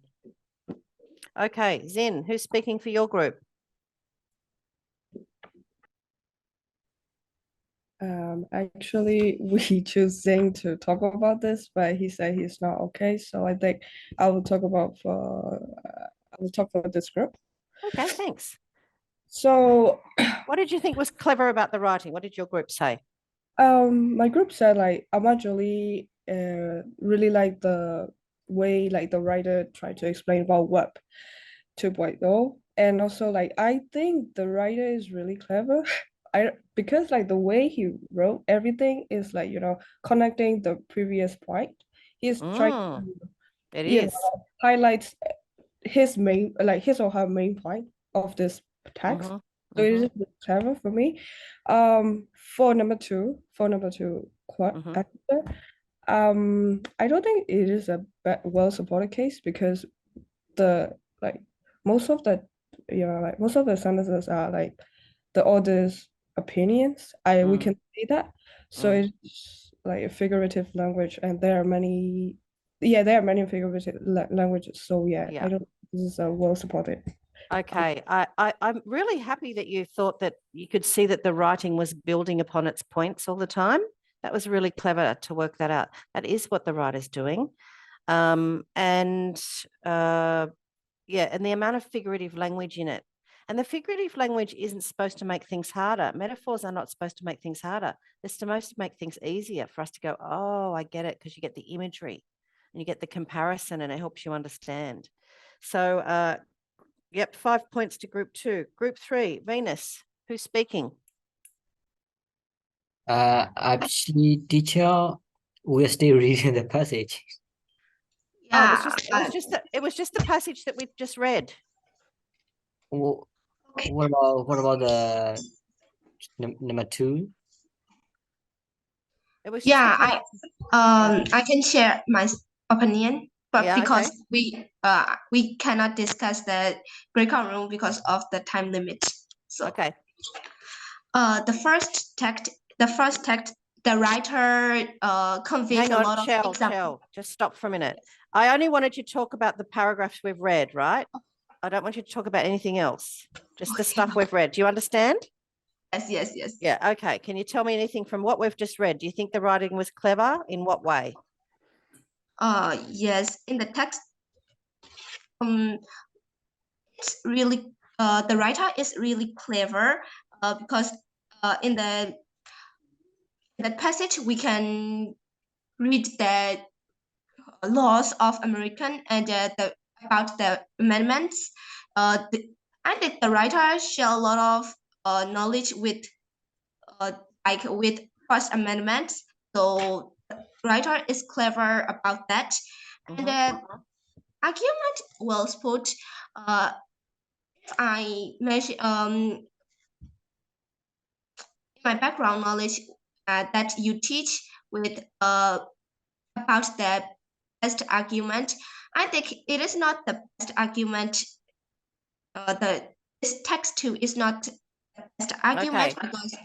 Okay, Zin, who's speaking for your group? Actually, we choose Zing to talk about this, but he said he's not okay. So I think I will talk for this group. Okay, thanks. So, what did you think was clever about the writing? What did your group say? My group said like Ama Jolie really like the way like the writer tried to explain about Web 2.0, and also like I think the writer is really clever. Because like the way he wrote everything is like connecting the previous point. He's trying to highlight his or her main point of this text. So it is clever for me. For number two answer, I don't think it is a well supported case because most of the sentences are like the author's opinions. We can see that. So it's like a figurative language, and there are many figurative languages. So yeah, I don't. This is a well supported. Okay, I'm really happy that you thought that you could see that the writing was building upon its points all the time. That was really clever to work that out. That is what the writer's doing. And the amount of figurative language in it. And the figurative language isn't supposed to make things harder. Metaphors are not supposed to make things harder. They're supposed to make things easier for us to go, oh, I get it, because you get the imagery and you get the comparison and it helps you understand. So, 5 points to group 2. Group 3, Venus, who's speaking? Actually, teacher, we're still reading the passage. Yeah, it was just the passage that we've just read. What about the number 2? It was I can share my opinion, but because we cannot discuss the breakout room because of the time limit. So the first text, the writer conveys a lot of examples. Just stop for a minute. I only wanted you to talk about the paragraphs we've read, right? I don't want you to talk about anything else. Just the stuff we've read. Do you understand? Yes. Yeah, okay. Can you tell me anything from what we've just read? Do you think the writing was clever? In what way? Yes, in the text, it's really the writer is really clever because in the passage we can read the laws of American and about the amendments. I think the writer share a lot of knowledge with with First Amendment. So the writer is clever about that. And the argument was put. If I mention my background knowledge that you teach with about the best argument. I think it is not the best argument. This text two is not the best argument because.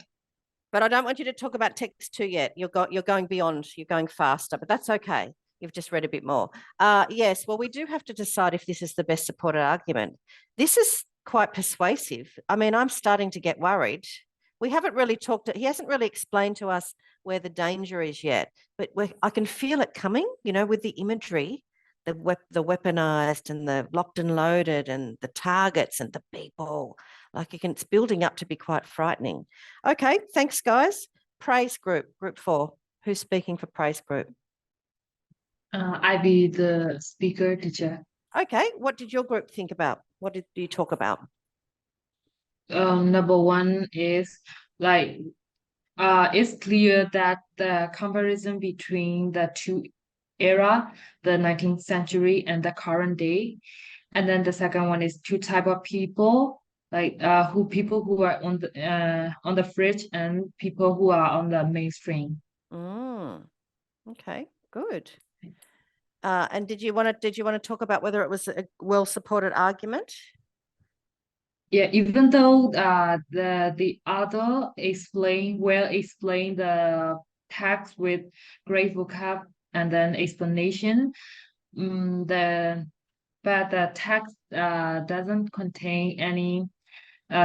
But I don't want you to talk about text two yet. You're going beyond. You're going faster, but that's okay. You've just read a bit more. Yes. Well, we do have to decide if this is the best supported argument. This is quite persuasive. I mean, I'm starting to get worried. We haven't really he hasn't really explained to us where the danger is yet, but I can feel it coming, you know, with the imagery, the weaponized and the locked and loaded and the targets and the people. Like it's building up to be quite frightening. Okay, thanks, guys. Praise group, group 4. Who's speaking for praise group? I be the speaker, teacher. Okay, what did your group think about? What did you talk about? Number one is like it's clear that the comparison between the two era, the 19th century and the current day. And then the second one is two type of people, like people who are on the fringe and people who are on the mainstream. Okay, good. And did you want to talk about whether it was a well-supported argument? Yeah, even though the author explain the text with great vocab and then explanation, but the text doesn't contain any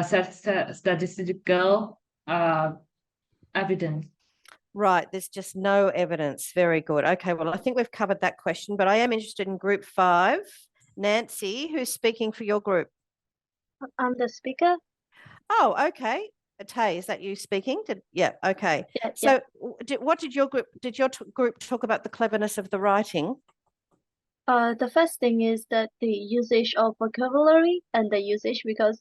statistical evidence. Right, there's just no evidence. Very good. Okay, well, I think we've covered that question, but I am interested in group 5. Nancy, who's speaking for your group? I'm the speaker. Oh, okay. Tay, is that you speaking? Yeah, okay. Yeah, so what did your group talk about the cleverness of the writing? The first thing is that the usage of vocabulary and the usage, because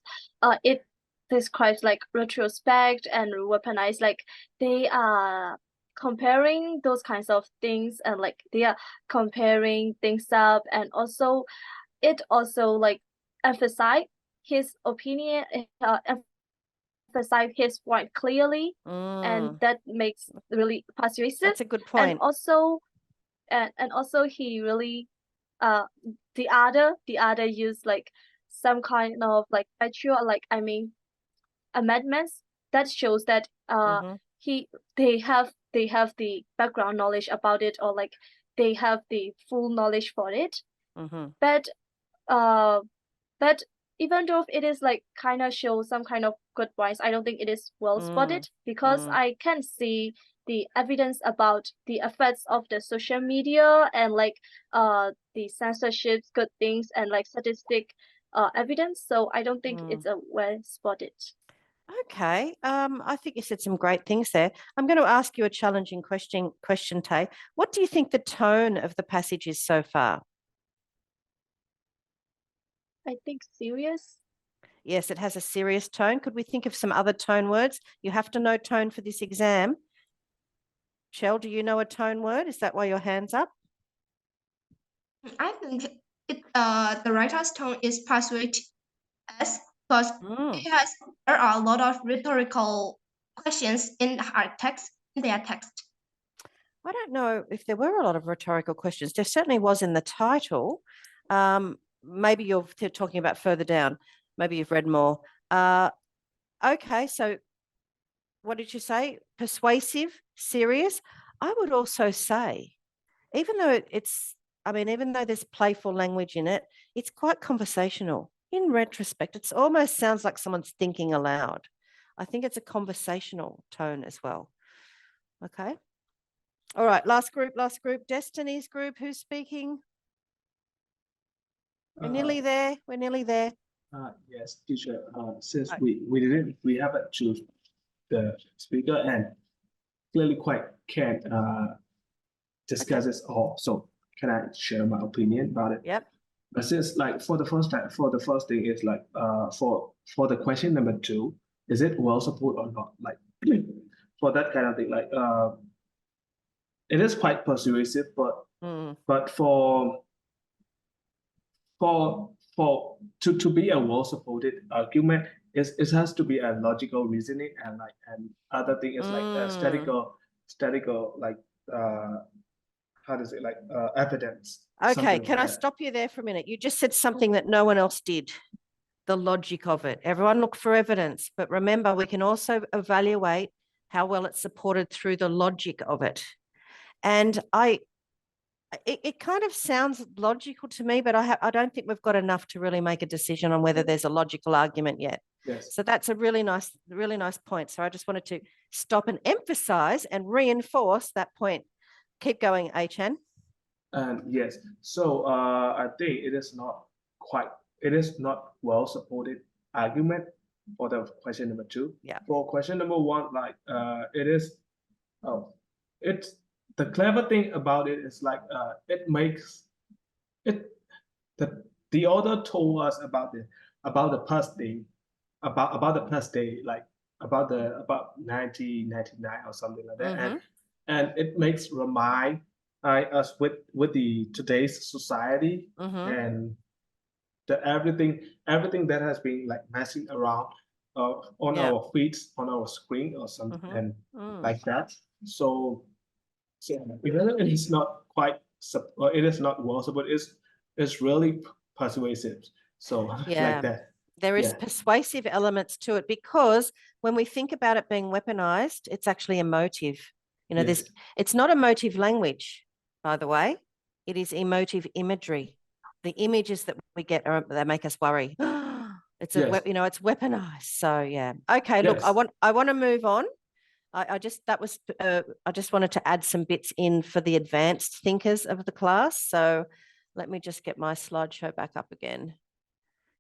it describes like retrospect and weaponize, like they are comparing those kinds of things, and like they are comparing things up, and also it also like emphasize his opinion, emphasize his point clearly, and that makes really persuasive. That's a good point. And also he really the other use like some kind of like actual amendments that shows that they have the background knowledge about it, or like they have the full knowledge for it. But even though it is like kind of shows some kind of good points, I don't think it is well spotted, because I can see the evidence about the effects of the social media and like the censorship good things and like statistic evidence. So I don't think it's a well spotted. Okay. I think you said some great things there. I'm going to ask you a challenging question, Tay. What do you think the tone of the passage is so far? I think serious. Yes, it has a serious tone. Could we think of some other tone words? You have to know tone for this exam. Shell, do you know a tone word? Is that why your hand's up? I think the writer's tone is persuasive, because there are a lot of rhetorical questions in their text. I don't know if there were a lot of rhetorical questions. There certainly was in the title. Maybe you're talking about further down. Maybe you've read more. Okay, so what did you say? Persuasive, serious? I would also say, even though even though there's playful language in it, it's quite conversational. In retrospect, it almost sounds like someone's thinking aloud. I think it's a conversational tone as well. Okay. All right, last group. Destiny's group, who's speaking? We're nearly there. Yes, teacher. Since we haven't choose the speaker and clearly quite can't discuss it all. So can I share my opinion about it? Yep. But since like for the first thing is like for the question number 2, is it well supported or not? Like for that kind of thing, like it is quite persuasive, but to be a well supported argument, it has to be a logical reasoning, and other thing is like statistical like how does it like evidence. Okay, something can like I that. stop you there for a minute? You just said something that no one else did. The logic of it. Everyone look for evidence, but remember, we can also evaluate how well it's supported through the logic of it. And it kind of sounds logical to me, but I don't think we've got enough to really make a decision on whether there's a logical argument yet. Yes. So that's a really nice point. So I just wanted to stop and emphasize and reinforce that point. Keep going, Achan. Yes. So I think it is not well supported argument for the question number 2. Yeah. For question number 1, like it's the clever thing about it is like it makes it the author told us about the past day about the past day, like about 1999 or something like that. And it makes remind us with the today's society and the everything that has been like messing around on Yeah. our feeds, on our screen or something and like that. So it is not quite it is not well supported. It's really persuasive. So Yeah. like that. There is Yeah. persuasive elements to it because when we think about it being weaponized, it's actually emotive. You know, Yes. it's not emotive language, by the way. It is emotive imagery. The images that we get they make us worry. It's Yes. it's weaponized. So yeah. Okay, look, Yes. I want to move on. I just wanted to add some bits in for the advanced thinkers of the class. So let me just get my slideshow back up again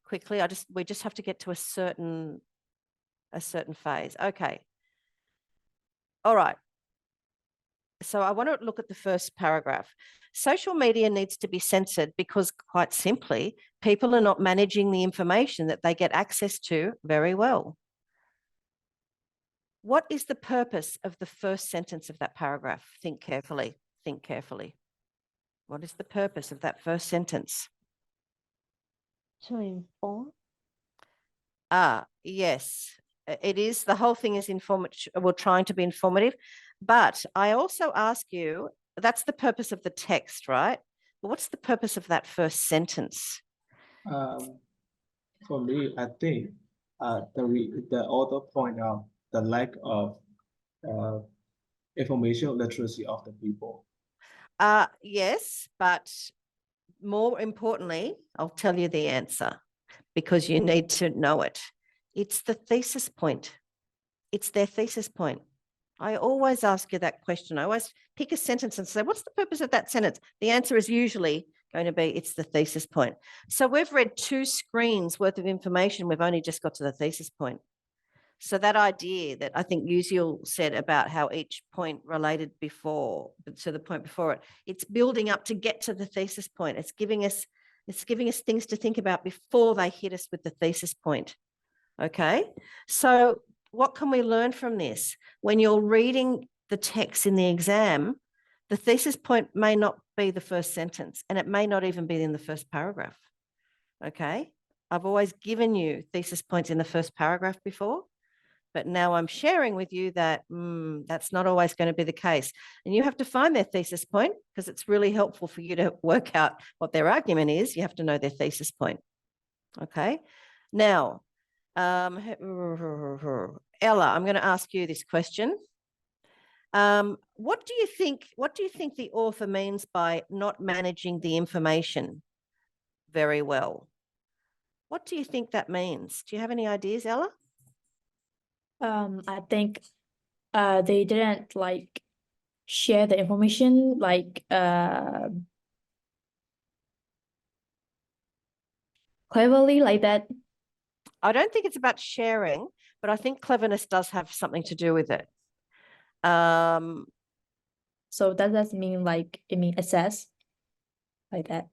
quickly. We just have to get to a certain phase. Okay. All right. So I want to look at the first paragraph. Social media needs to be censored because, quite simply, people are not managing the information that they get access to very well. What is the purpose of the first sentence of that paragraph? Think carefully. Think carefully. What is the purpose of that first sentence? To inform. Yes, it is. The whole thing is informative. We're trying to be informative. But I also ask you, that's the purpose of the text, right? But what's the purpose of that first sentence? For me, I think the author point out the lack of information literacy of the people. Yes, but more importantly, I'll tell you the answer because you need to know it. It's the thesis point. It's their thesis point. I always ask you that question. I always pick a sentence and say, what's the purpose of that sentence? The answer is usually going to be, it's the thesis point. So we've read 2 screens worth of information. We've only just got to the thesis point. So that idea that I think Yuziel said about how each point related before to the point before it, it's building up to get to the thesis point. It's giving us things to think about before they hit us with the thesis point. Okay. So what can we learn from this? When you're reading the text in the exam, the thesis point may not be the first sentence and it may not even be in the first paragraph. Okay. I've always given you thesis points in the first paragraph before, but now I'm sharing with you that that's not always going to be the case. And you have to find their thesis point because it's really helpful for you to work out what their argument is. You have to know their thesis point. Okay. Now, Ella, I'm going to ask you this question. What do you think the author means by not managing the information very well? What do you think that means? Do you have any ideas, Ella? I think they didn't like share the information like cleverly like that. I don't think it's about sharing, but I think cleverness does have something to do with it. So that doesn't mean like it means assess like that.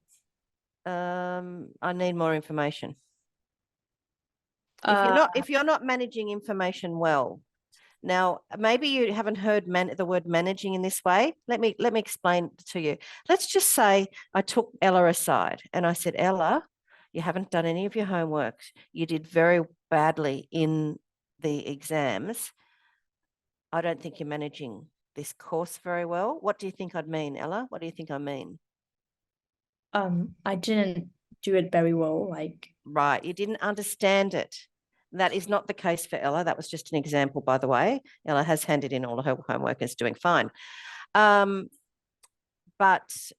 I need more information. If you're not managing information well, now maybe you haven't heard the word managing in this way. Let me explain to you. Let's just say I took Ella aside and I said, Ella, you haven't done any of your homework. You did very badly in the exams. I don't think you're managing this course very well. What do you think I'd mean, Ella? What do you think I mean? I didn't do it very well, like. Right, you didn't understand it. That is not the case for Ella. That was just an example, by the way. Ella has handed in all of her homework and is doing fine. But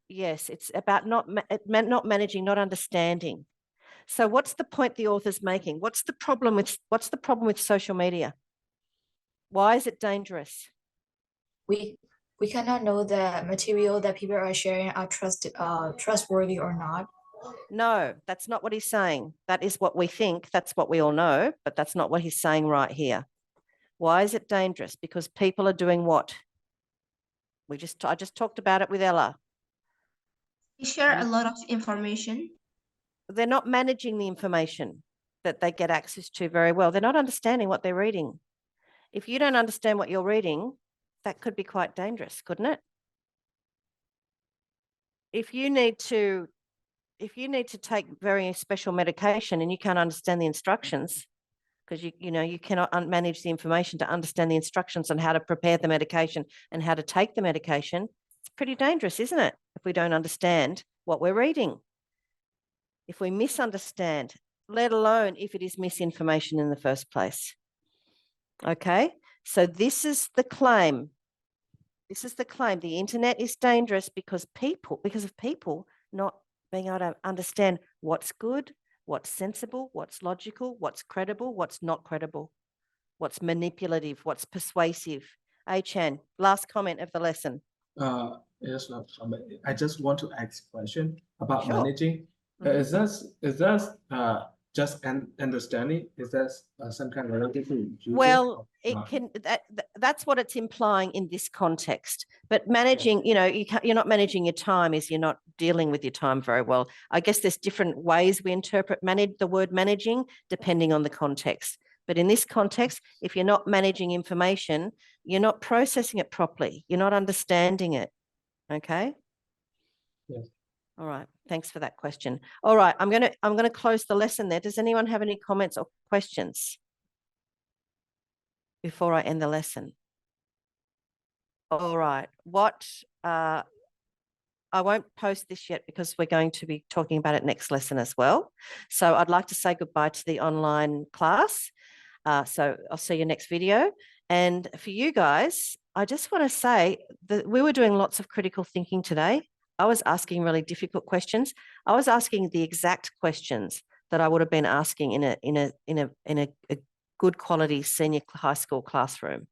yes, it's about not managing, not understanding. So what's the point the author's making? What's the problem with social media? Why is it dangerous? We cannot know the material that people are sharing are trustworthy or not. No, that's not what he's saying. That is what we think. That's what we all know, but that's not what he's saying right here. Why is it dangerous? Because people are doing what? I just talked about it with Ella. They share a lot of information. They're not managing the information that they get access to very well. They're not understanding what they're reading. If you don't understand what you're reading, that could be quite dangerous, couldn't it? If you need to take very special medication and you can't understand the instructions, because you cannot manage the information to understand the instructions on how to prepare the medication and how to take the medication, it's pretty dangerous, isn't it? If we don't understand what we're reading. If we misunderstand, let alone if it is misinformation in the first place. Okay, so this is the claim. This is the claim. The internet is dangerous because of people not being able to understand what's good, what's sensible, what's logical, what's credible, what's not credible, what's manipulative, what's persuasive. Chan, last comment of the lesson. Yes, not comment. I just want to ask a question about Sure. managing. Is that just an understanding? Is that some kind of relative to using? Well, that's what it's implying in this context. But managing, you're not managing your time is you're not dealing with your time very well. I guess there's different ways we interpret the word managing depending on the context. But in this context, if you're not managing information, you're not processing it properly. You're not understanding it. Okay? Yes. All right. Thanks for that question. All right. I'm going to close the lesson there. Does anyone have any comments or questions before I end the lesson? All right. I won't post this yet because we're going to be talking about it next lesson as well. So I'd like to say goodbye to the online class. So I'll see you next video. And for you guys, I just want to say that we were doing lots of critical thinking today. I was asking really difficult questions. I was asking the exact questions that I would have been asking in a good quality senior high school classroom.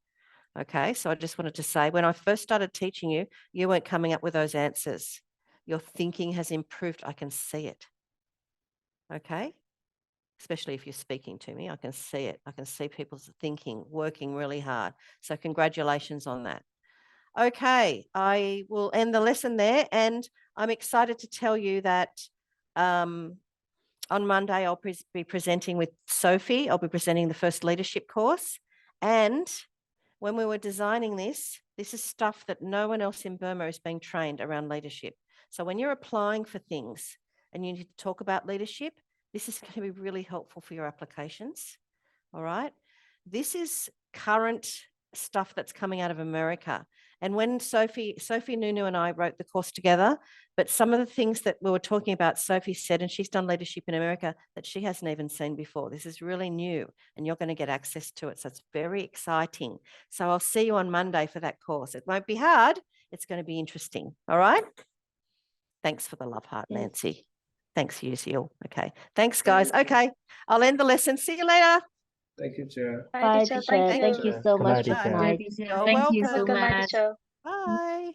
Okay, so I just wanted to say, when I first started teaching you, you weren't coming up with those answers. Your thinking has improved. I can see it. Okay, especially if you're speaking to me, I can see it. I can see people's thinking, working really hard. So congratulations on that. Okay, I will end the lesson there, and I'm excited to tell you that on Monday I'll be presenting with Sophie. I'll be presenting the first leadership course, and when we were designing this is stuff that no one else in Burma is being trained around leadership. So when you're applying for things and you need to talk about leadership, this is going to be really helpful for your applications. All right. This is current stuff that's coming out of America. And when Sophie Nunu and I wrote the course together, but some of the things that we were talking about, Sophie said, and she's done leadership in America that she hasn't even seen before. This is really new and you're going to get access to it. So it's very exciting. So I'll see you on Monday for that course. It won't be hard. It's going to be interesting. All right. Thanks for the love heart, Nancy. Thanks, Yusil. Okay. Thanks, guys. Okay. I'll end the lesson. See you later. Thank you, Chair. Bye, Bye, teacher. teacher. Thank you so Good much night, for teacher. tonight. You're Thank you welcome. so Good night, much. teacher. Bye.